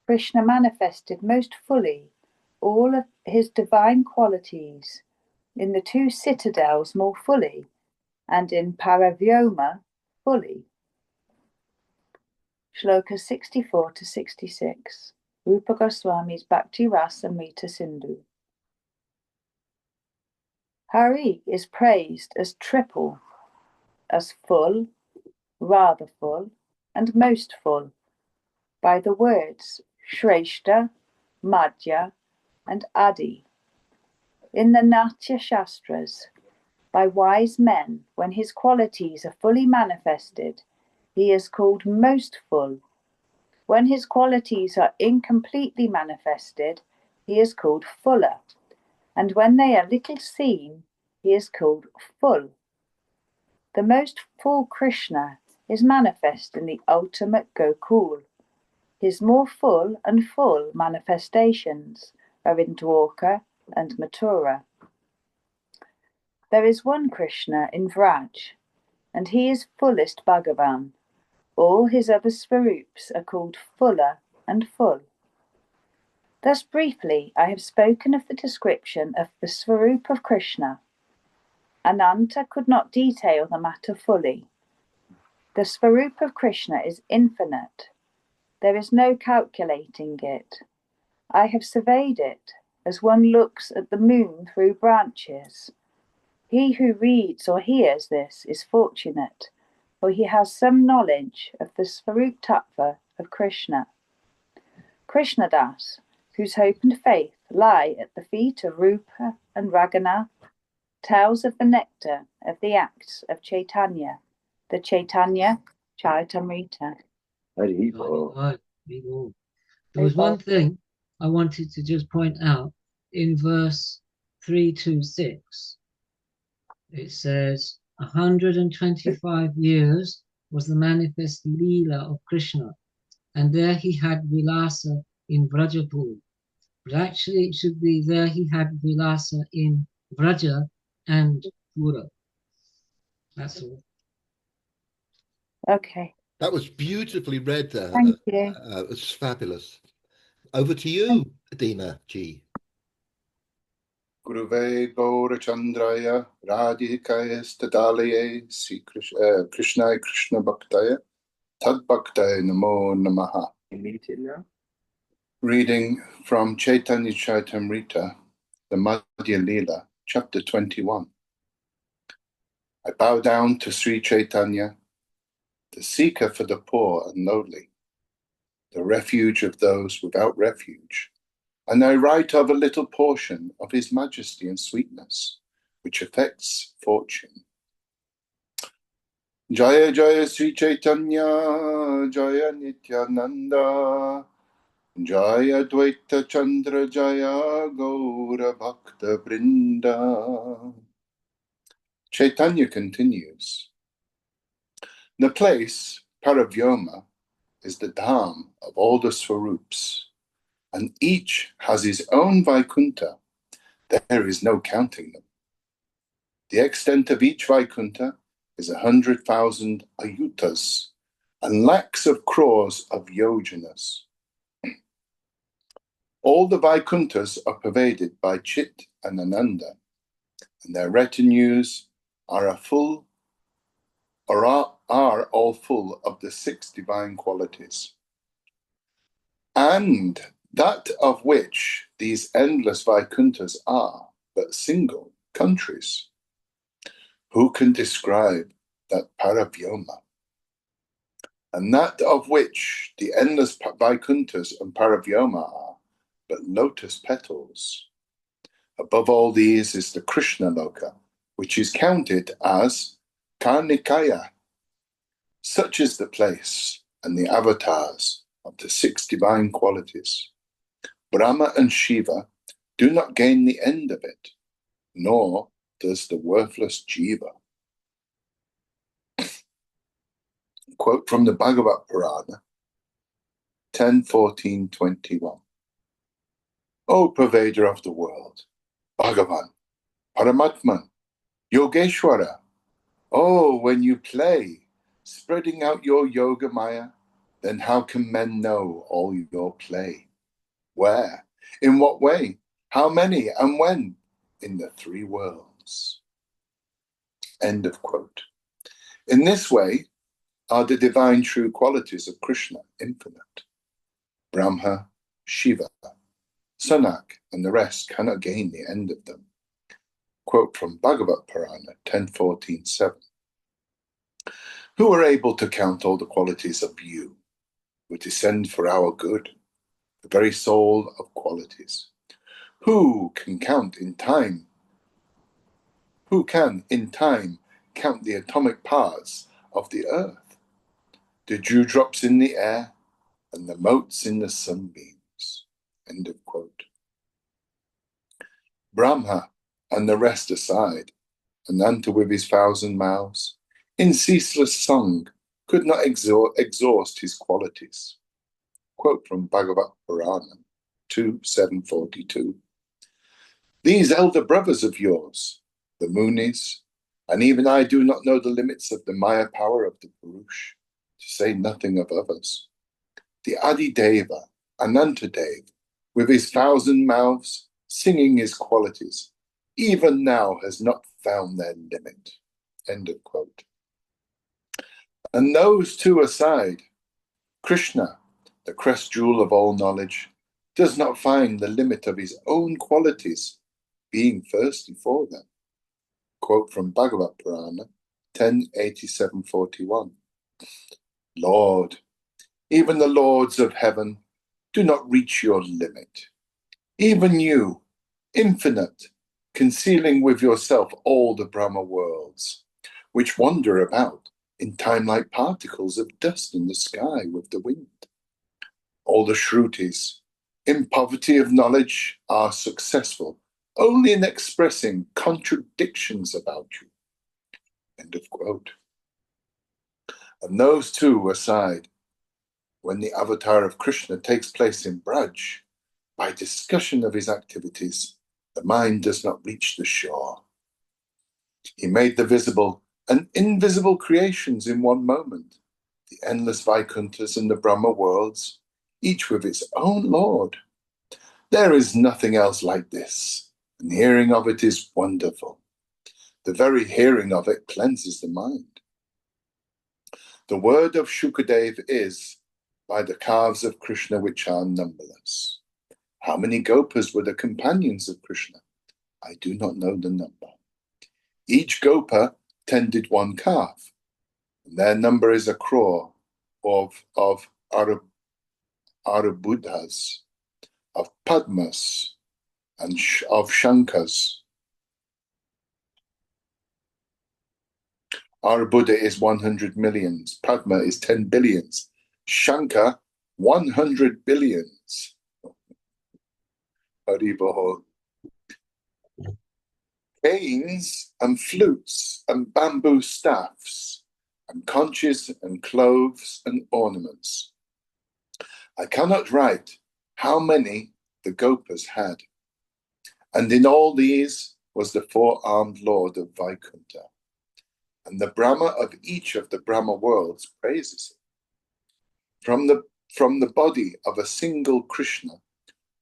C: Krishna manifested most fully all of his divine qualities, in the 2 citadels more fully, and in Paravyoma fully. Shloka 64 to 66. Rupa Goswami's Bhakti Rasamrita Sindhu. Hari is praised as triple, as full, rather full, and most full, by the words Shrestha, Madhya, and Adi. In the Natya Shastras, by wise men, when his qualities are fully manifested, he is called most full. When his qualities are incompletely manifested, he is called fuller. And when they are little seen, he is called full. The most full Krishna is manifest in the ultimate Gokul. His more full and full manifestations are in Dwarka and Mathura. There is one Krishna in Vraj, and he is fullest Bhagavan. All his other Svarups are called fuller and full. Thus briefly I have spoken of the description of the Svarup of Krishna. Ananta could not detail the matter fully. The Svarup of Krishna is infinite. There is no calculating it. I have surveyed it as one looks at the moon through branches. He who reads or hears this is fortunate, for he has some knowledge of the Svarup Tattva of Krishna. Krishnadas, whose hope and faith lie at the feet of Rupa and Raghunath, tells of the nectar of the acts of Chaitanya, the Chaitanya Charitamrta.
D: Hari
A: Right, there was one thing I wanted to just point out in verse 326. It says 125 years was the manifest Lila of Krishna, and there he had Vilasa in Vrajapur. But actually it should be there he had Vilasa in Vraja and Pura. That's all.
C: Okay,
B: That was beautifully read there.
C: thank you.
B: It was fabulous. Over to you, Dina G.
E: Guruve Gaurachandraya Radhikaya Stadalaye Krishnaya Krishna Bhaktaya Tad Bhaktaya Namo Namaha.
D: Immediately now.
E: Reading from Chaitanya Charitamrta, the Madhya Lila, chapter 21. I bow down to Sri Chaitanya, the seeker for the poor and lowly, the refuge of those without refuge, and I write of a little portion of his majesty and sweetness, which affects fortune. Jaya Jaya Sri Chaitanya, Jaya Nityananda, Jaya Dvaita Chandra, Jaya Gaura Bhakta Brinda. Chaitanya continues. The place, Paravyoma, is the dham of all the Swarups, and each has his own Vaikunta. There is no counting them. The extent of each Vaikunta is 100,000 ayutas and lakhs of crores of yojanas. All the Vaikuntas are pervaded by Chit and Ananda, and their retinues are all full of the 6 divine qualities. And that of which these endless Vaikuntas are but single countries. Who can describe that Paravyoma? And that of which the endless Vaikuntas and Paravyoma are but lotus petals. Above all these is the Krishna Loka, which is counted as Karnikaya. Such is the place and the avatars of the 6 divine qualities. Brahma and Shiva do not gain the end of it, nor does the worthless Jiva. Quote from the Bhagavad Purana, 10:14-21. O pervader of the world, Bhagavan, Paramatman, Yogeshwara, oh, when you play, spreading out your yoga maya, then how can men know all your play? Where? In what way? How many? And when? In the 3 worlds. End of quote. In this way are the divine true qualities of Krishna infinite. Brahma, Shiva, Sanak, and the rest cannot gain the end of them. Quote from Bhagavad Purana 10:14-7. Who are able to count all the qualities of you, who descend for our good, the very soul of qualities? Who can in time count the atomic parts of the earth, the dewdrops in the air, and the motes in the sunbeams? End of quote. Brahma and the rest aside, Ananta with his 1,000 mouths, in ceaseless song, could not exhaust his qualities. Quote from Bhagavad Purana 2:742. These elder brothers of yours, the Munis, and even I do not know the limits of the Maya power of the Purush, to say nothing of others. The Adideva, Anantadev, with his 1,000 mouths, singing his qualities, even now has not found their limit. End of quote. And those 2 aside, Krishna, the crest jewel of all knowledge, does not find the limit of his own qualities, being thirsty for them. Quote from Bhagavad Purana 10:87-41. Lord, even the lords of heaven do not reach your limit. Even you, infinite, concealing with yourself all the Brahma worlds, which wander about in time like particles of dust in the sky with the wind. All the Shrutis, in poverty of knowledge, are successful only in expressing contradictions about you. End of quote. And those two aside, when the avatar of Krishna takes place in Braj, by discussion of his activities, the mind does not reach the shore. He made the visible and invisible creations in one moment, the endless Vaikunthas and the Brahma worlds, each with its own Lord. There is nothing else like this, and hearing of it is wonderful. The very hearing of it cleanses the mind. The word of Shukadev is, by the calves of Krishna which are numberless. How many gopas were the companions of Krishna? I do not know the number. Each gopa tended one calf, and their number is a crore of Arubudhas, of Padmas, and of Shankas. Arubudha is 100 millions, Padma is 10 billions, Shanka 100 billions. Haribol. Canes and flutes and bamboo staffs and conches and cloves and ornaments. I cannot write how many the gopas had. And in all these was the four-armed Lord of Vaikuntha. And the Brahma of each of the Brahma worlds praises him. From the body of a single Krishna,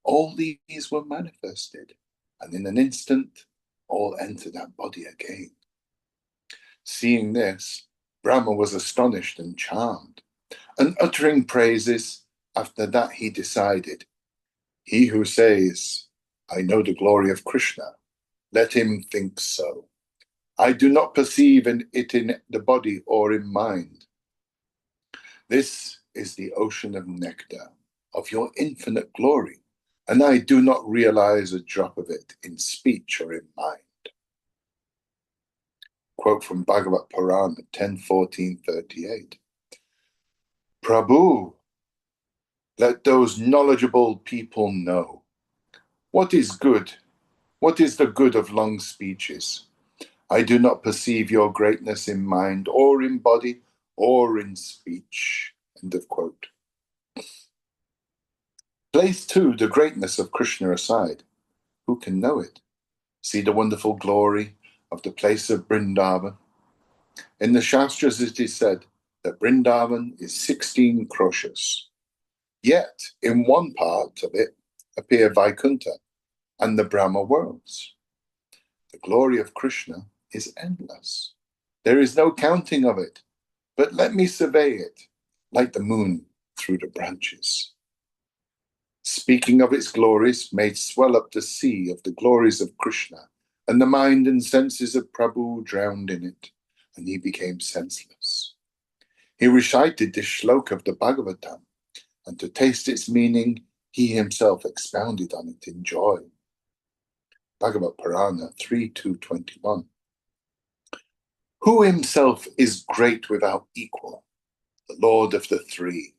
E: all these were manifested, and in an instant, all enter that body again. Seeing this, Brahma was astonished and charmed, and uttering praises, after that he decided, he who says, I know the glory of Krishna, let him think so. I do not perceive it in the body or in mind. This is the ocean of nectar, of your infinite glory, and I do not realize a drop of it in speech or in mind. Quote from Bhagavad Purana 10:14-38. Prabhu, let those knowledgeable people know. What is good? What is the good of long speeches? I do not perceive your greatness in mind or in body or in speech. End of quote. Place too the greatness of Krishna aside. Who can know it? See the wonderful glory of the place of Vrindavan. In the Shastras it is said that Vrindavan is 16 kroshas. Yet in one part of it appear Vaikuntha and the Brahma worlds. The glory of Krishna is endless. There is no counting of it, but let me survey it like the moon through the branches. Speaking of its glories, made swell up the sea of the glories of Krishna, and the mind and senses of Prabhu drowned in it, and he became senseless. He recited this shloka of the Bhagavatam, and to taste its meaning, he himself expounded on it in joy. Bhagavad Purana 3:2-21. Who himself is great without equal, the Lord of the Three,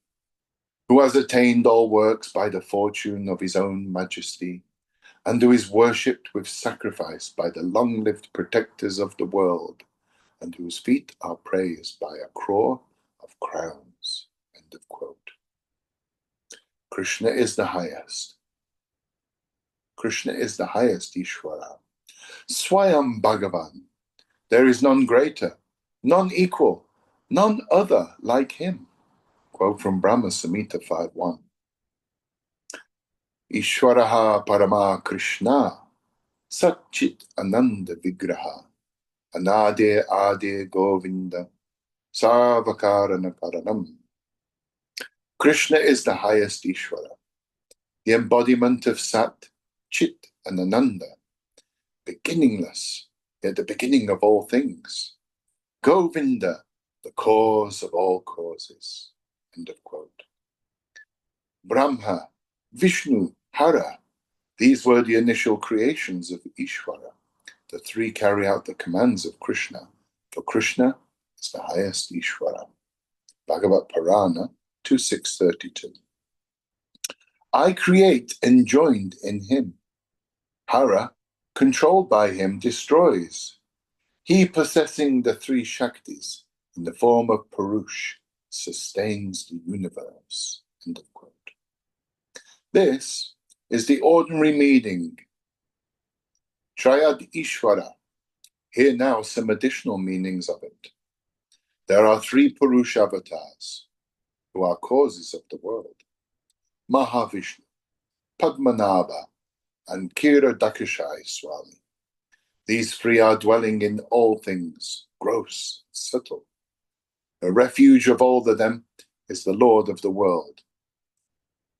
E: who has attained all works by the fortune of his own majesty, and who is worshipped with sacrifice by the long-lived protectors of the world, and whose feet are praised by a crore of crowns. End of quote. Krishna is the highest. Krishna is the highest Ishvara. Swayam Bhagavan. There is none greater, none equal, none other like him. Quote from Brahma Samhita 5:1. Ishwaraha Parama Krishna, Satchit Ananda Vigraha, Anade Ade Govinda, Sarvakarana Karanam. Krishna is the highest Ishvara, the embodiment of Sat, Chit, and Ananda, beginningless, yet the beginning of all things. Govinda, the cause of all causes. End of quote. Brahma, Vishnu, Hara, these were the initial creations of Ishvara. The three carry out the commands of Krishna, for Krishna is the highest Ishvara. Bhagavat Purana 2.632. I create enjoined in him. Hara, controlled by him, destroys. He possessing the three Shaktis in the form of Purush sustains the universe. End of quote. This is the ordinary meaning. Trayad Ishvara. Here now some additional meanings of it. There are three Purush avatars who are causes of the world. Mahavishnu, Padmanabha, and Kiradakashai Swami. These three are dwelling in all things, gross, subtle. The refuge of all of them is the Lord of the world.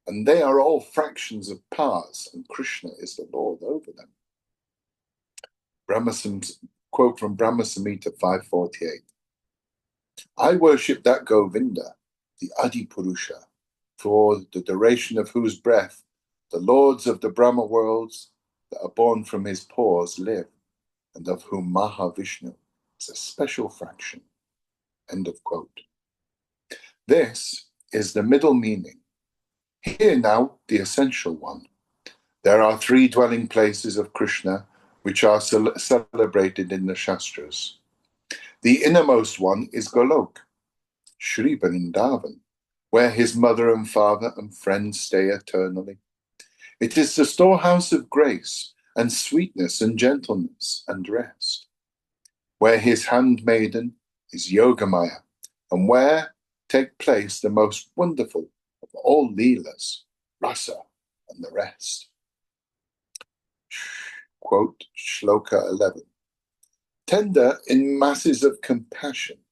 E: And they are all fractions of parts, and Krishna is the Lord over them. Quote from Brahma Samhita 5.48. I worship that Govinda, the Adi Purusha, for the duration of whose breath the lords of the Brahma worlds that are born from his pores live, and of whom Mahavishnu is a special fraction. End of quote. This is the middle meaning. Here now, the essential one. There are three dwelling places of Krishna which are celebrated in the Shastras. The innermost one is Golok, Shri Vrindavan, where his mother and father and friends stay eternally. It is the storehouse of grace and sweetness and gentleness and rest, where his handmaiden is Yogamaya, and where take place the most wonderful of all Leelas, Rasa, and the rest. Quote, Shloka 11. Tender in masses of compassion,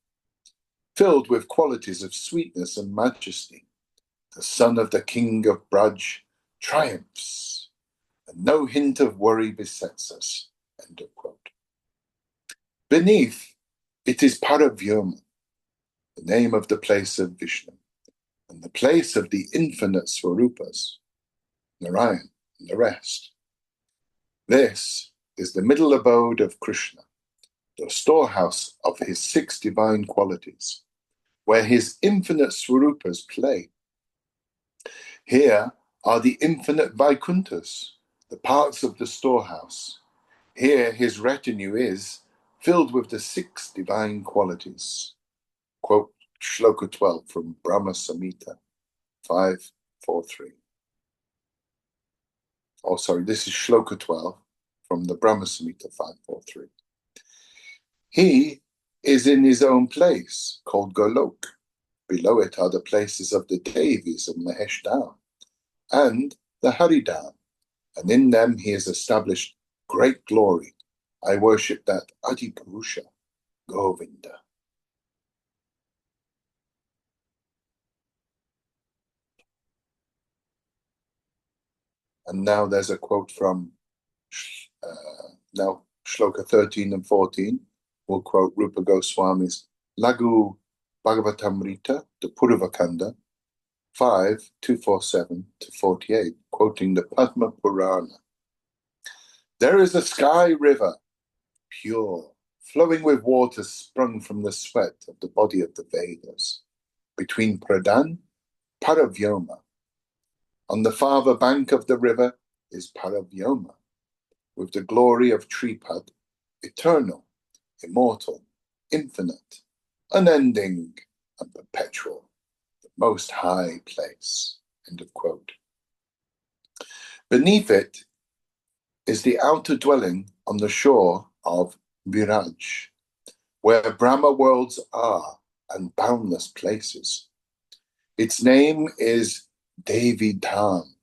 E: filled with qualities of sweetness and majesty, the son of the king of Braj triumphs, and no hint of worry besets us. End of quote. Beneath, it is Paravyoma, the name of the place of Vishnu, and the place of the infinite Swarupas, Narayan, and the rest. This is the middle abode of Krishna, the storehouse of his six divine qualities, where his infinite Swarupas play. Here are the infinite Vaikunthas, the parts of the storehouse. Here his retinue is, filled with the six divine qualities. Quote Shloka 12 from Brahma Samhita 5.4.3. Oh, sorry, this is Shloka 12 from the Brahma Samhita 5.4.3. He is in his own place, called Golok. Below it are the places of the Devis of Mahesh Dham and the Hari Dham, and in them he has established great glory. I worship that Adi Purusha, Govinda. And now there's a quote from now Shloka 13 and 14. We'll quote Rupa Goswami's Lagu Bhagavatamrita, the Purvakanda, 5.247-48, quoting the Padma Purana. There is a sky river, pure, flowing with water sprung from the sweat of the body of the Vedas, between Pradhan, Paravyoma. On the farther bank of the river is Paravyoma, with the glory of Tripad, eternal, immortal, infinite, unending, and perpetual, the most high place. End of quote. Beneath it is the outer dwelling on the shore of Viraj, where Brahma worlds are and boundless places. Its name is Devi Dham,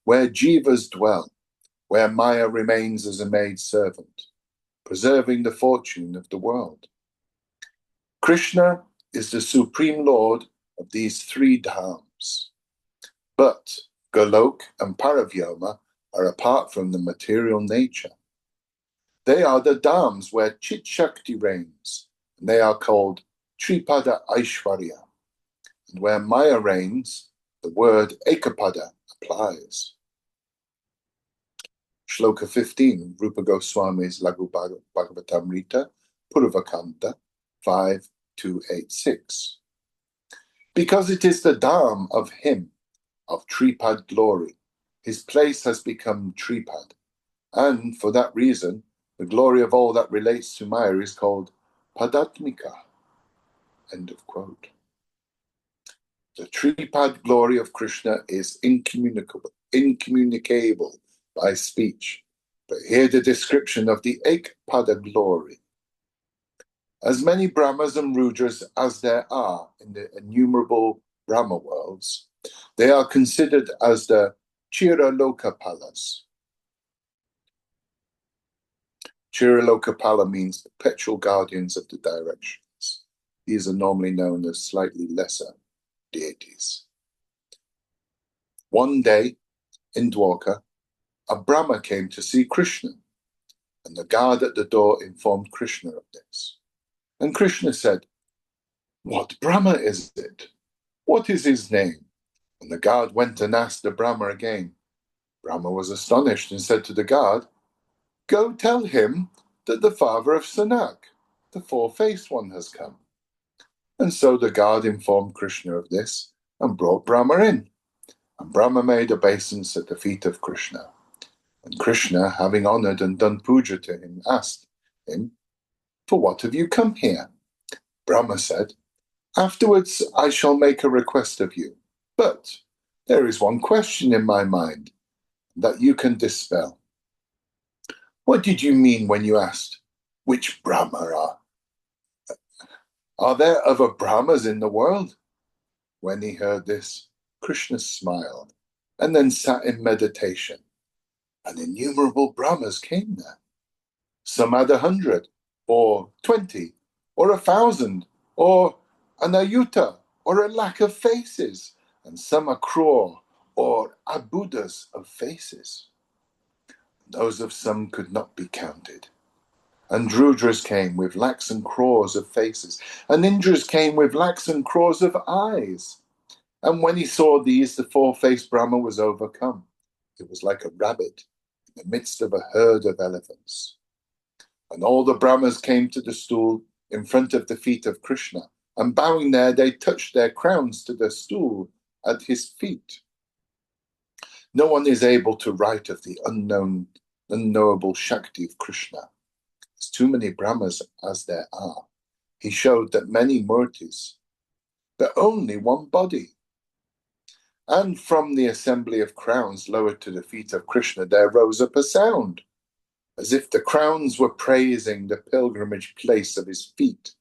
E: where Jivas dwell, where Maya remains as a maid servant, preserving the fortune of the world. Krishna is the supreme lord of these three dhams, But Golok and Paravyoma are apart from the material nature. They are the dhams where Chit Shakti reigns, and they are called Tripada Aishwarya. And where Maya reigns, the word Ekapada applies. Shloka 15, Rupa Goswami's Laghu Bhagavatamrita, Purvakanda 5286. Because it is the dham of him, of Tripad glory, his place has become Tripad, and for that reason, the glory of all that relates to Maya is called Padatmika. End of quote. The Tripad glory of Krishna is incommunicable by speech, but here the description of the Ekpada glory. As many Brahmas and Rudras as there are in the innumerable Brahma worlds, they are considered as the Chiralokapalas. Chiralokapala means perpetual guardians of the directions. These are normally known as slightly lesser deities. One day in Dwarka, a Brahma came to see Krishna, and the guard at the door informed Krishna of this. And Krishna said, "What Brahma is it? What is his name?" And the guard went and asked the Brahma again. Brahma was astonished and said to the guard, "Go tell him that the father of Sanak, the four-faced one, has come." And so the guard informed Krishna of this and brought Brahma in. And Brahma made obeisance at the feet of Krishna. And Krishna, having honored and done puja to him, asked him, "For what have you come here?" Brahma said, "Afterwards I shall make a request of you, but there is one question in my mind that you can dispel. What did you mean when you asked, 'Which Brahma are? Are there other Brahmas in the world?'" When he heard this, Krishna smiled and then sat in meditation, and innumerable Brahmas came there. Some had 100, or 20, or 1,000, or an ayuta, or a lack of faces, and some a crore, or abudas of faces. Those of some could not be counted. And Rudras came with lakhs and crores of faces, and Indras came with lakhs and crores of eyes. And when he saw these, the four-faced Brahma was overcome. It was like a rabbit in the midst of a herd of elephants. And all the Brahmas came to the stool in front of the feet of Krishna, and bowing there, they touched their crowns to the stool at his feet. No one is able to write of the unknowable Shakti of Krishna. As too many Brahmas as there are, he showed that many murtis, but only one body. And from the assembly of crowns lowered to the feet of Krishna, there rose up a sound, as if the crowns were praising the pilgrimage place of his feet.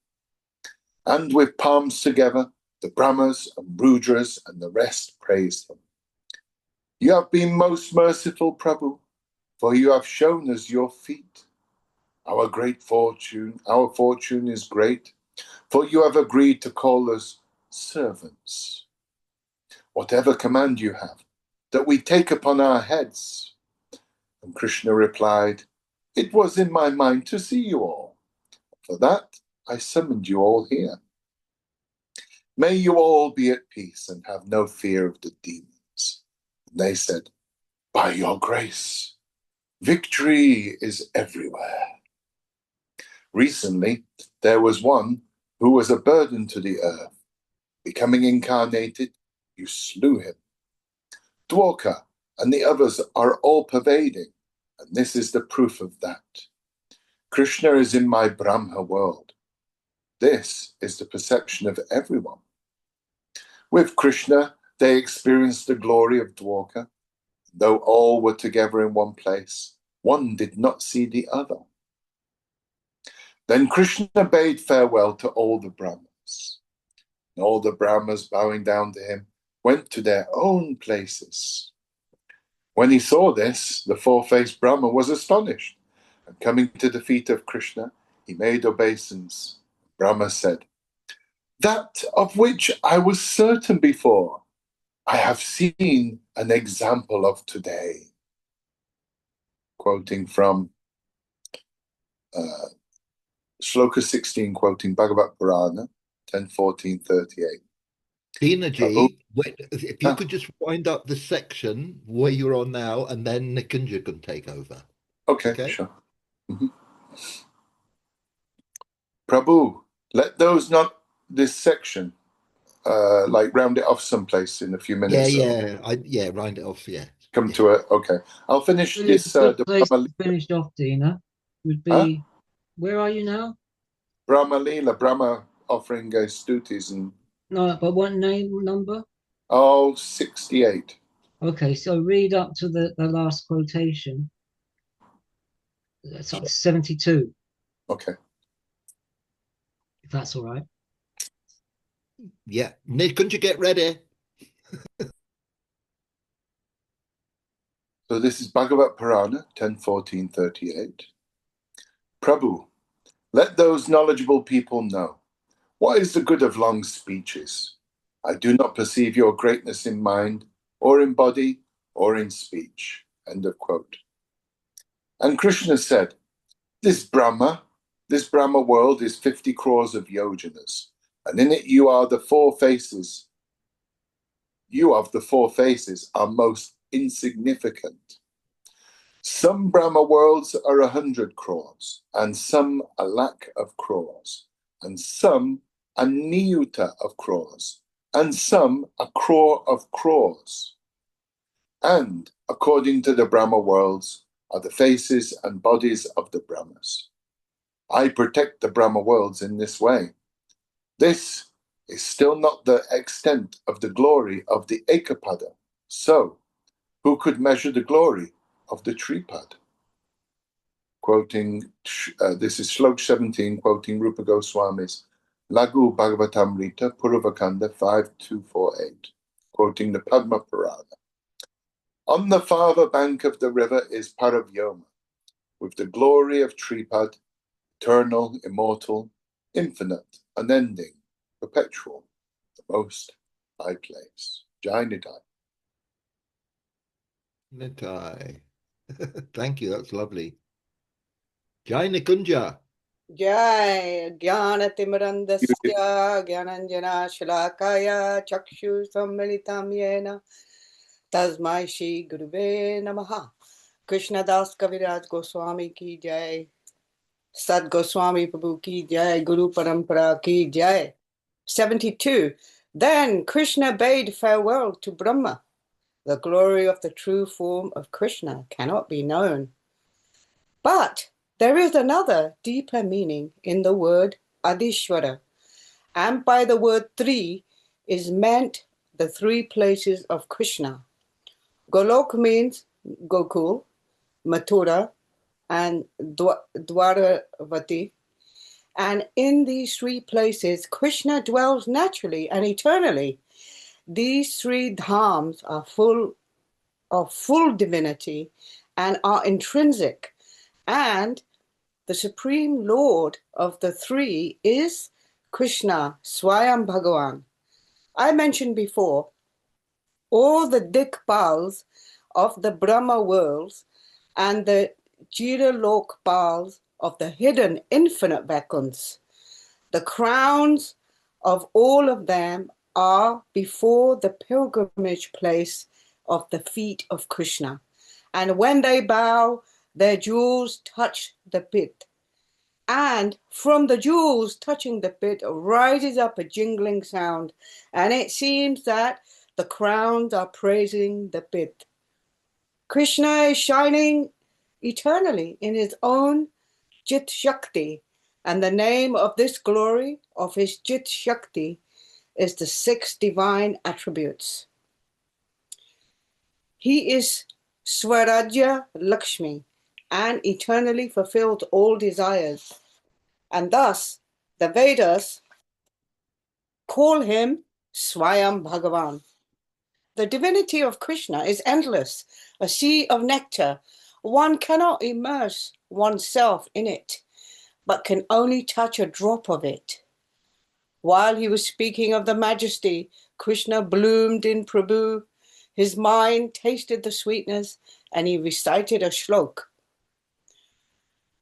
E: And with palms together, the Brahmas and Rudras and the rest praised him. "You have been most merciful, Prabhu, for you have shown us your feet. Our fortune is great, for you have agreed to call us servants. Whatever command you have, that we take upon our heads." And Krishna replied, "It was in my mind to see you all. For that, I summoned you all here. May you all be at peace and have no fear of the demons." And they said, "By your grace, victory is everywhere." Recently, there was one who was a burden to the earth. Becoming incarnated, you slew him. Dwarka and the others are all-pervading, and this is the proof of that. Krishna is in my Brahma world. This is the perception of everyone. With Krishna, they experienced the glory of Dwarka. Though all were together in one place, one did not see the other. Then Krishna bade farewell to all the Brahmas. And all the Brahmas, bowing down to him, went to their own places. When he saw this, the four-faced Brahma was astonished, and coming to the feet of Krishna, he made obeisance. Brahma said, "That of which I was certain before, I have seen an example of today. Quoting from Shloka 16, quoting Bhagavat Purana 10:14:38.
B: Tina
E: Prabhu,
B: G, if you could just wind up the section where you're on now, and then Nikunja can take over.
E: okay, sure. Prabhu, let those not this section, like round it off someplace in a few minutes.
B: Round it off.
E: Come to it. Okay, I'll finish
A: Really,
E: this.
A: a good
E: The
A: place to finish off, Dina, would be, where are you now?
E: Brahma Lila, Brahma offering stutis and.
A: No, but what number?
E: 68.
A: Okay, so read up to the last quotation. That's 72,
E: Okay.
A: if that's all right.
B: Yeah, Nikunja, get ready.
E: So this is Bhagavat Purana 10:14:38. Prabhu, let those knowledgeable people know. What is the good of long speeches? I do not perceive your greatness in mind, or in body, or in speech. End of quote. And Krishna said, this Brahma world is 50 crores of yojanas, and in it you are the four faces. You of the four faces are most insignificant. Some Brahma worlds are 100 crores, and some a lakh of crores, and some a niyuta of crores, and some a crore of crores. And according to the Brahma worlds are the faces and bodies of the Brahmas. I protect the Brahma worlds in this way. This is still not the extent of the glory of the Ekapada. So, who could measure the glory of the Tripad? Quoting, this is Shlok 17, quoting Rupa Goswami's Lagu Bhagavatamrita, Puravakanda 5248, quoting the Padma Purana. On the farther bank of the river is Paravyoma, with the glory of Tripad, eternal, immortal, infinite, unending, perpetual, the most high place. Jai Nidai.
B: Nitai. Thank you, that's lovely. Jai Nikunja.
F: Jai Jnanatimirandasya Jnananjana Shalakaya Chakshu Sammilitam Yena Tasmai Shri Guruve Namaha. Krishna Das Kaviraj Goswami ki Jai. Sad Goswami Prabhu ki Jai. Guru Parampara ki Jai. 72. Then Krishna bade farewell to Brahma. The glory of the true form of Krishna cannot be known. But there is another deeper meaning in the word Adishwara, and by the word three is meant the three places of Krishna. Golok means Gokul, Mathura, and Dwaravati. And in these three places, Krishna dwells naturally and eternally. These three dhams are full of full divinity and are intrinsic. And the supreme lord of the three is Krishna, Swayam Bhagavan. I mentioned before, all the Dikpals of the Brahma worlds and the Jiralokpals of the hidden infinite Vaikuns. The crowns of all of them are before the pilgrimage place of the feet of Krishna. And when they bow, their jewels touch the pit. And from the jewels touching the pit rises up a jingling sound. And it seems that the crowns are praising the pit. Krishna is shining eternally in his own Jit Shakti. And the name of this glory of his Jit Shakti is the 6 divine attributes. He is Swarajya Lakshmi and eternally fulfilled all desires. And thus the Vedas call him Swayam Bhagavan. The divinity of Krishna is endless, a sea of nectar. One cannot immerse oneself in it, but can only touch a drop of it. While he was speaking of the majesty, Krishna bloomed in Prabhu. His mind tasted the sweetness, and he recited a shlok,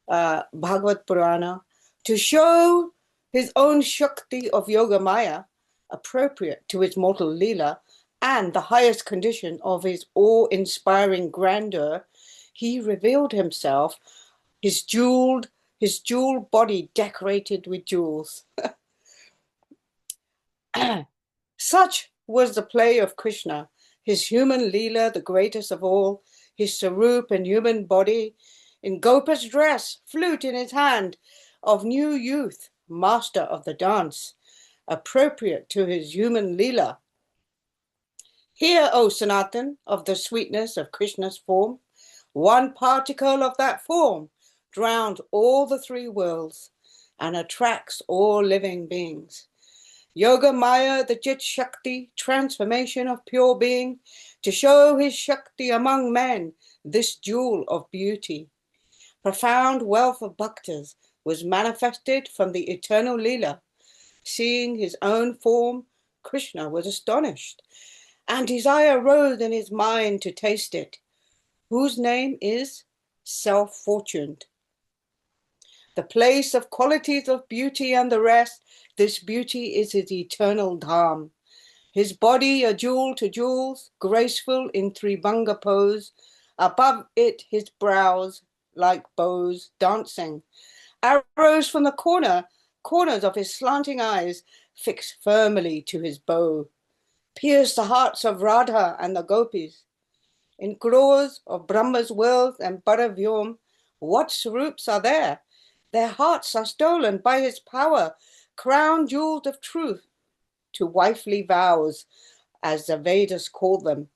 F: Bhagavad Purana, to show his own Shakti of Yoga Maya, appropriate to his mortal Lila, and the highest condition of his awe-inspiring grandeur. He revealed himself, his jeweled body decorated with jewels. Such was the play of Krishna, his human Leela, the greatest of all, his Sarup and human body, in Gopa's dress, flute in his hand, of new youth, master of the dance, appropriate to his human Leela. Hear, O Sanatan, of the sweetness of Krishna's form. One particle of that form drowned all the three worlds and attracts all living beings. Yoga Maya, the Jit Shakti, transformation of pure being, to show his Shakti among men, this jewel of beauty. Profound wealth of bhaktas was manifested from the eternal Leela. Seeing his own form, Krishna was astonished, and desire rose in his mind to taste it, whose name is self-fortuned. The place of qualities of beauty and the rest, this beauty is his eternal dham. His body a jewel to jewels, graceful in Tribhanga pose, above it his brows like bows dancing. Arrows from the corners of his slanting eyes fixed firmly to his bow, pierce the hearts of Radha and the gopis. In crores of Brahma's world and Paravyom, what Sarups are there? Their hearts are stolen by his power, crown jewels of truth, to wifely vows, as the Vedas call them.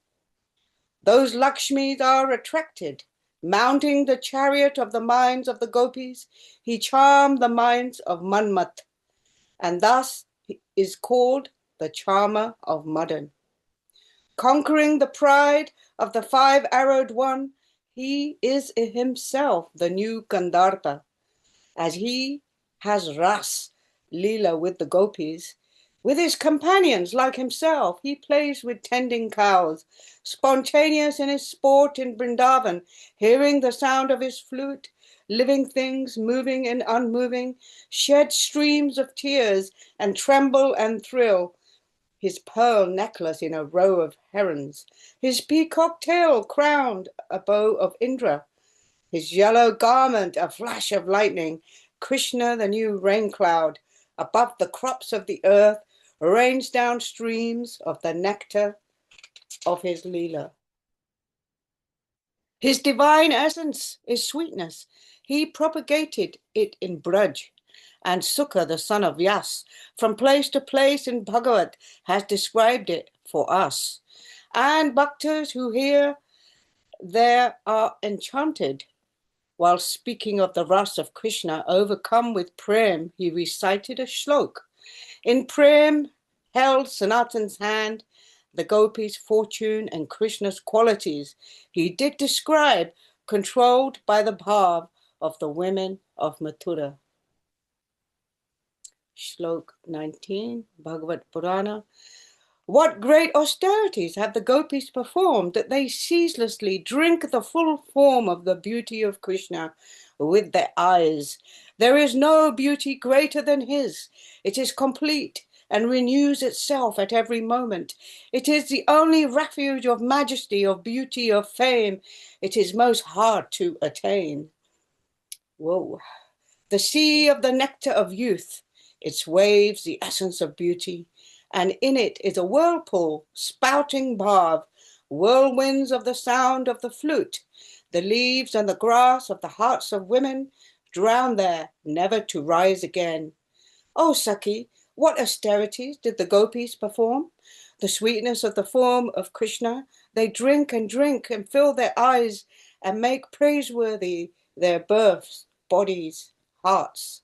F: Those Lakshmis are attracted. Mounting the chariot of the minds of the gopis, he charmed the minds of Manmat, and thus is called the charmer of Madan. Conquering the pride of the five-arrowed one, he is himself the new Gandharva. As he has Ras, Leela with the gopis, with his companions like himself, he plays with tending cows, spontaneous in his sport in Vrindavan, hearing the sound of his flute, living things moving and unmoving, shed streams of tears and tremble and thrill. His pearl necklace in a row of herons, his peacock tail crowned a bow of Indra, his yellow garment a flash of lightning, Krishna the new rain cloud, above the crops of the earth, rains down streams of the nectar of his Leela. His divine essence is sweetness. He propagated it in Braj, and Sukha, the son of Vyas, from place to place in Bhagavad, has described it for us. And bhaktas who hear there are enchanted. While speaking of the Ras of Krishna, overcome with prem, he recited a shlok. In prem, held Sanatan's hand, the gopis' fortune and Krishna's qualities, he did describe, controlled by the bhav of the women of Mathura. Shlok 19, Bhagavad Purana. What great austerities have the gopis performed that they ceaselessly drink the full form of the beauty of Krishna with their eyes. There is no beauty greater than his. It is complete and renews itself at every moment. It is the only refuge of majesty, of beauty, of fame. It is most hard to attain. Whoa. The sea of the nectar of youth, its waves the essence of beauty, and in it is a whirlpool, spouting bhav, whirlwinds of the sound of the flute, the leaves and the grass of the hearts of women drown there, never to rise again. O Saki, what austerities did the gopis perform? The sweetness of the form of Krishna, they drink and fill their eyes and make praiseworthy their births, bodies, hearts.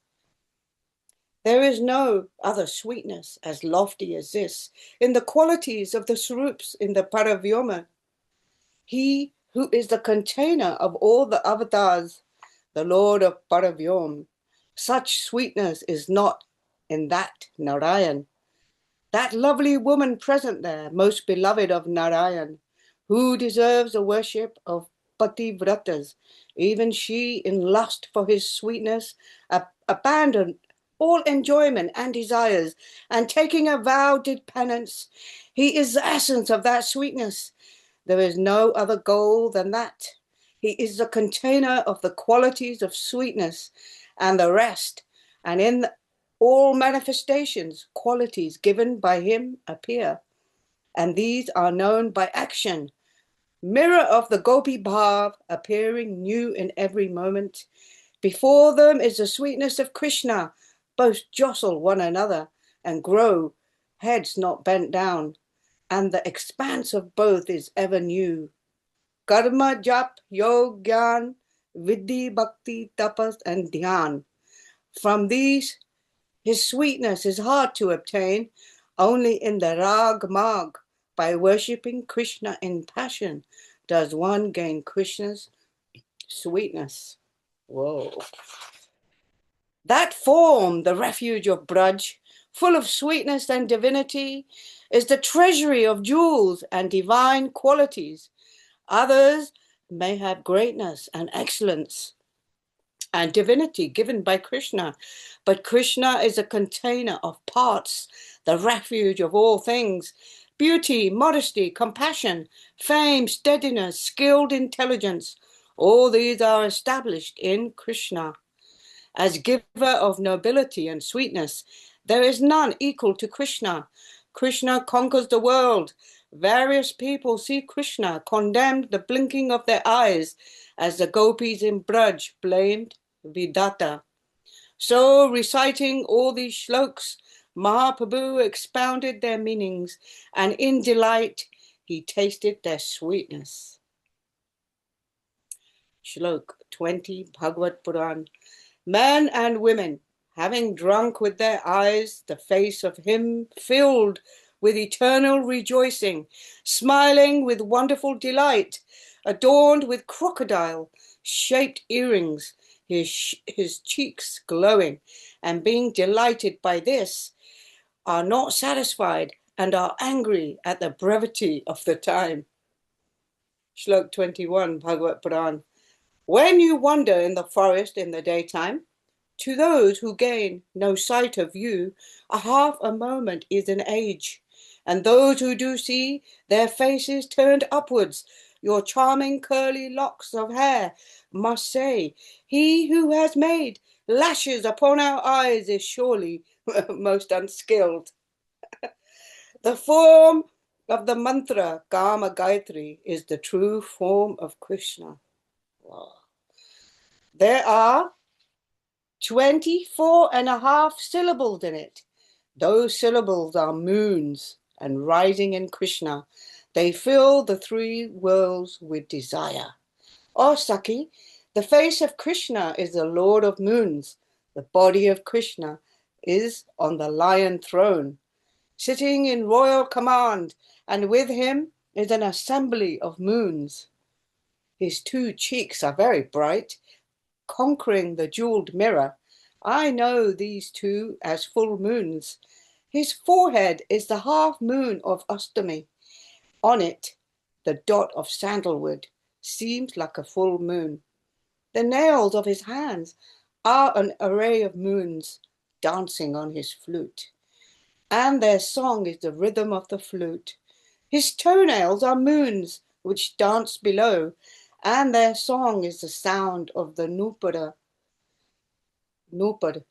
F: There is no other sweetness as lofty as this in the qualities of the Sarups in the Paravyoma. He who is the container of all the avatars, the Lord of Paravyom, such sweetness is not in that Narayan, that lovely woman present there, most beloved of Narayan, who deserves the worship of Pativratas. Even she, in lust for his sweetness, abandoned all enjoyment and desires, and taking a vow did penance. He is the essence of that sweetness. There is no other goal than that. He is the container of the qualities of sweetness and the rest, and in all manifestations, qualities given by him appear, and these are known by action. Mirror of the Gopi Bhav, appearing new in every moment. Before them is the sweetness of Krishna. Both jostle one another and grow, heads not bent down, and the expanse of both is ever new. Karma, jap, yog, gyan, vidhi, bhakti, tapas, and dhyan. From these, his sweetness is hard to obtain. Only in the rag mag, by worshipping Krishna in passion, does one gain Krishna's sweetness. Whoa. That form, the refuge of Braj, full of sweetness and divinity, is the treasury of jewels and divine qualities. Others may have greatness and excellence and divinity given by Krishna, but Krishna is a container of parts, the refuge of all things. Beauty, modesty, compassion, fame, steadiness, skilled intelligence, all these are established in Krishna. As giver of nobility and sweetness, there is none equal to Krishna. Krishna conquers the world. Various people see Krishna, condemned the blinking of their eyes, as the gopis in Braj blamed Vidata. So, reciting all these shloks, Mahaprabhu expounded their meanings, and in delight he tasted their sweetness. Shlok 20, Bhagavad Puran. Men and women, having drunk with their eyes the face of him filled with eternal rejoicing, smiling with wonderful delight, adorned with crocodile-shaped earrings, his cheeks glowing, and being delighted by this, are not satisfied and are angry at the brevity of the time. Shlok 21, Bhagavad Puran. When you wander in the forest in the daytime, to those who gain no sight of you, a half a moment is an age. And those who do see their faces turned upwards, your charming curly locks of hair, must say, he who has made lashes upon our eyes is surely most unskilled. The form of the mantra Kama Gayatri is the true form of Krishna. Wow. There are 24.5 syllables in it. Those syllables are moons, and rising in Krishna, they fill the three worlds with desire. O Saki, the face of Krishna is the Lord of moons. The body of Krishna is on the lion throne, sitting in royal command, and with him is an assembly of moons. His two cheeks are very bright, conquering the jeweled mirror. I know these two as full moons. His forehead is the half moon of Astami. On it, the dot of sandalwood seems like a full moon. The nails of his hands are an array of moons dancing on his flute, and their song is the rhythm of the flute. His toenails are moons which dance below, and their song is the sound of the nupad.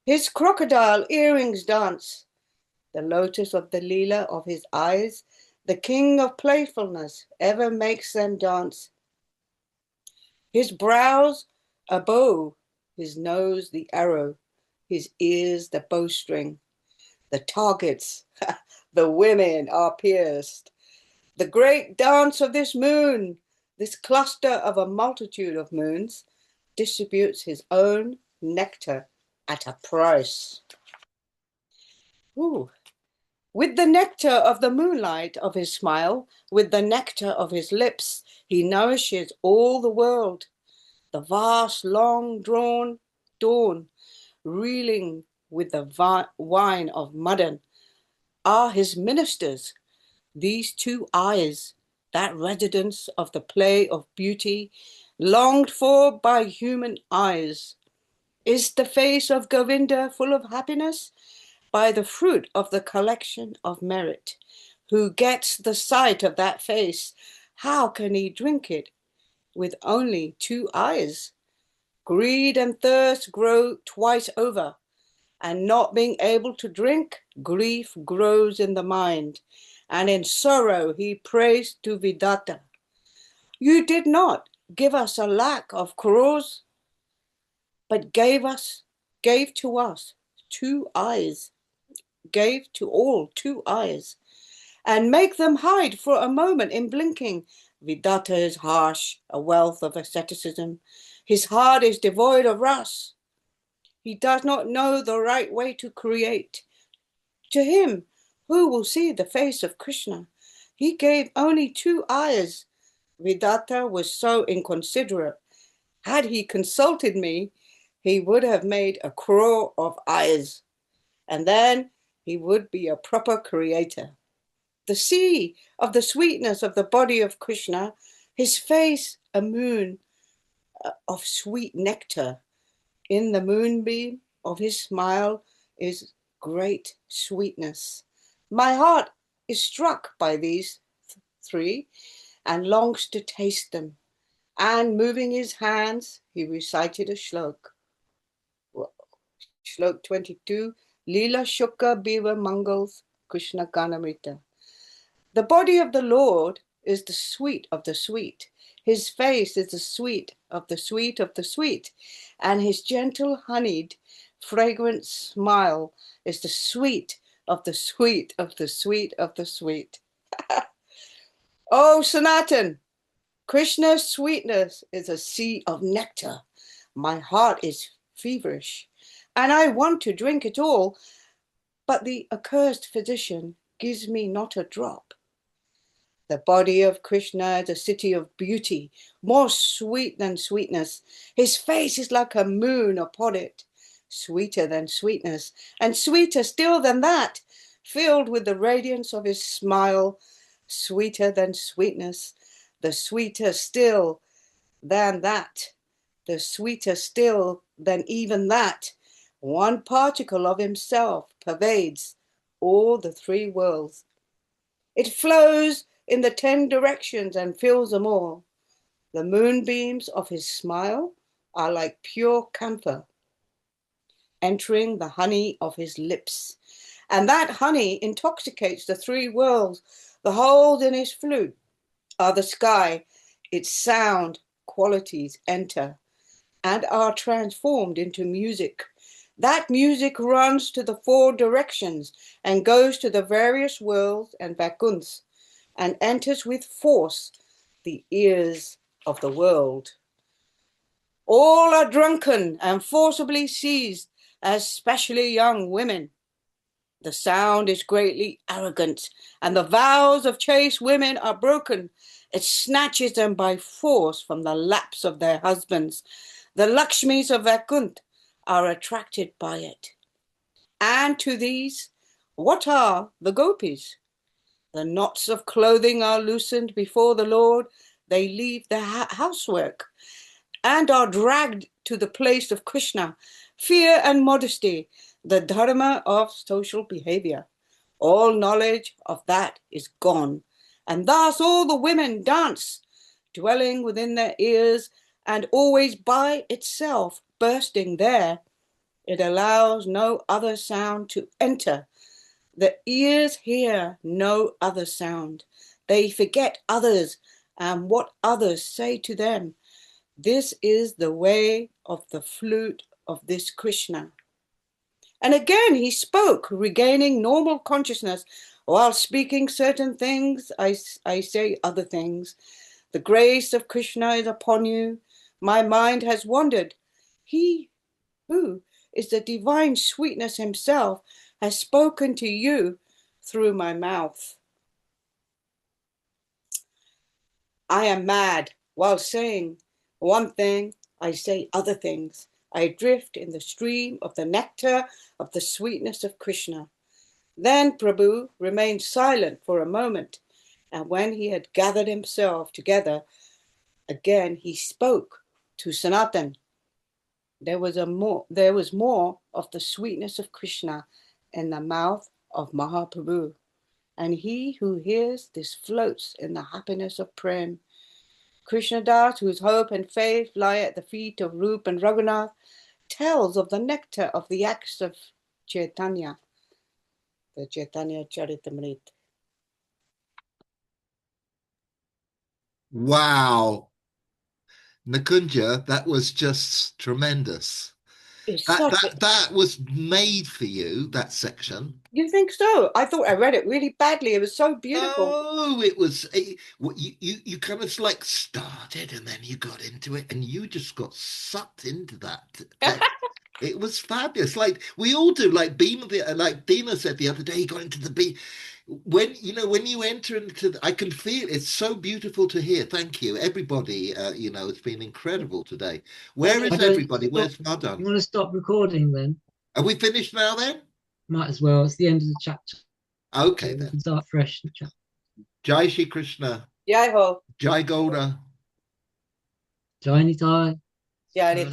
F: His crocodile earrings dance, the lotus of the Lila of his eyes, the king of playfulness ever makes them dance. His brows a bow, his nose the arrow, his ears the bowstring. The targets, the women are pierced. The great dance of this moon, this cluster of a multitude of moons, distributes his own nectar at a price. Ooh. With the nectar of the moonlight of his smile, with the nectar of his lips, he nourishes all the world. The vast, long-drawn dawn, reeling with the wine of Madan are his ministers. These two eyes, that residence of the play of beauty, longed for by human eyes. Is the face of Govinda full of happiness? By the fruit of the collection of merit. Who gets the sight of that face, how can he drink it with only two eyes? Greed and thirst grow twice over, and not being able to drink, grief grows in the mind, and in sorrow he prays to Vidata. You did not give us a lack of crores, but gave to us two eyes, gave to all two eyes, and make them hide for a moment in blinking. Vidata is harsh, a wealth of asceticism. His heart is devoid of rasa. He does not know the right way to create. To him, who will see the face of Krishna? He gave only two eyes. Vidata was so inconsiderate. Had he consulted me, he would have made a crore of eyes, and then he would be a proper creator. The sea of the sweetness of the body of Krishna, his face a moon of sweet nectar. In the moonbeam of his smile is great sweetness. My heart is struck by these three and longs to taste them. And moving his hands, he recited a shlok. Shlok 22, Lila Shukka Biva Mangals Krishna Ganamrita. The body of the Lord is the sweet of the sweet. His face is the sweet of the sweet of the sweet. And his gentle, honeyed, fragrant smile is the sweet of the sweet of the sweet of the sweet. Oh, Sanatan, Krishna's sweetness is a sea of nectar. My heart is feverish, and I want to drink it all, but the accursed physician gives me not a drop. The body of Krishna is a city of beauty, more sweet than sweetness. His face is like a moon upon it, sweeter than sweetness, and sweeter still than that, filled with the radiance of his smile, sweeter than sweetness, the sweeter still than that, the sweeter still than even that. One particle of himself pervades all the three worlds. It flows in the 10 directions and fills them all. The moonbeams of his smile are like pure camphor, entering the honey of his lips. And that honey intoxicates the three worlds. The holes in his flute are the sky. Its sound qualities enter and are transformed into music. That music runs to the 4 directions and goes to the various worlds and vakunthas and enters with force the ears of the world. All are drunken and forcibly seized, especially young women. The sound is greatly arrogant, and the vows of chaste women are broken. It snatches them by force from the laps of their husbands. The Lakshmis of Vaikuntha are attracted by it. And to these, what are the gopis? The knots of clothing are loosened before the Lord. They leave their housework and are dragged to the place of Krishna. Fear and modesty, the dharma of social behavior. All knowledge of that is gone. And thus all the women dance, dwelling within their ears and always by itself, bursting there. It allows no other sound to enter. The ears hear no other sound. They forget others and what others say to them. This is the way of the flute of this Krishna. And again he spoke, regaining normal consciousness. While speaking certain things, I say other things. The grace of Krishna is upon you. My mind has wandered. He who is the divine sweetness himself has spoken to you through my mouth. I am mad while saying one thing, I say other things. I drift in the stream of the nectar of the sweetness of Krishna. Then Prabhu remained silent for a moment, and when he had gathered himself together, again he spoke to Sanatan. There was more of the sweetness of Krishna in the mouth of Mahaprabhu, and he who hears this floats in the happiness of Prem. Krishnadas, whose hope and faith lie at the feet of Rup and Raghunath, tells of the nectar of the acts of Chaitanya, the Chaitanya Charitamrta.
B: Wow. Nakunja, that was just tremendous. That was made for you, that section.
F: You think so? I thought I read it really badly. It was so beautiful.
B: Oh, you kind of like started and then you got into it and you just got sucked into that text. It was fabulous. Like we all do. Like Dina said the other day, he got into the beat. When you enter into I can feel it's so beautiful to hear. Thank you, everybody. It's been incredible today. Where is everybody? Where's Madan?
A: You want to stop recording then?
B: Are we finished now then?
A: Might as well. It's the end of the chapter.
B: Okay, then.
A: We can start fresh.
B: Jai Shri Krishna.
F: Jai Ho.
B: Jai Golda.
A: Jai Nitai.
F: Jai Nitai.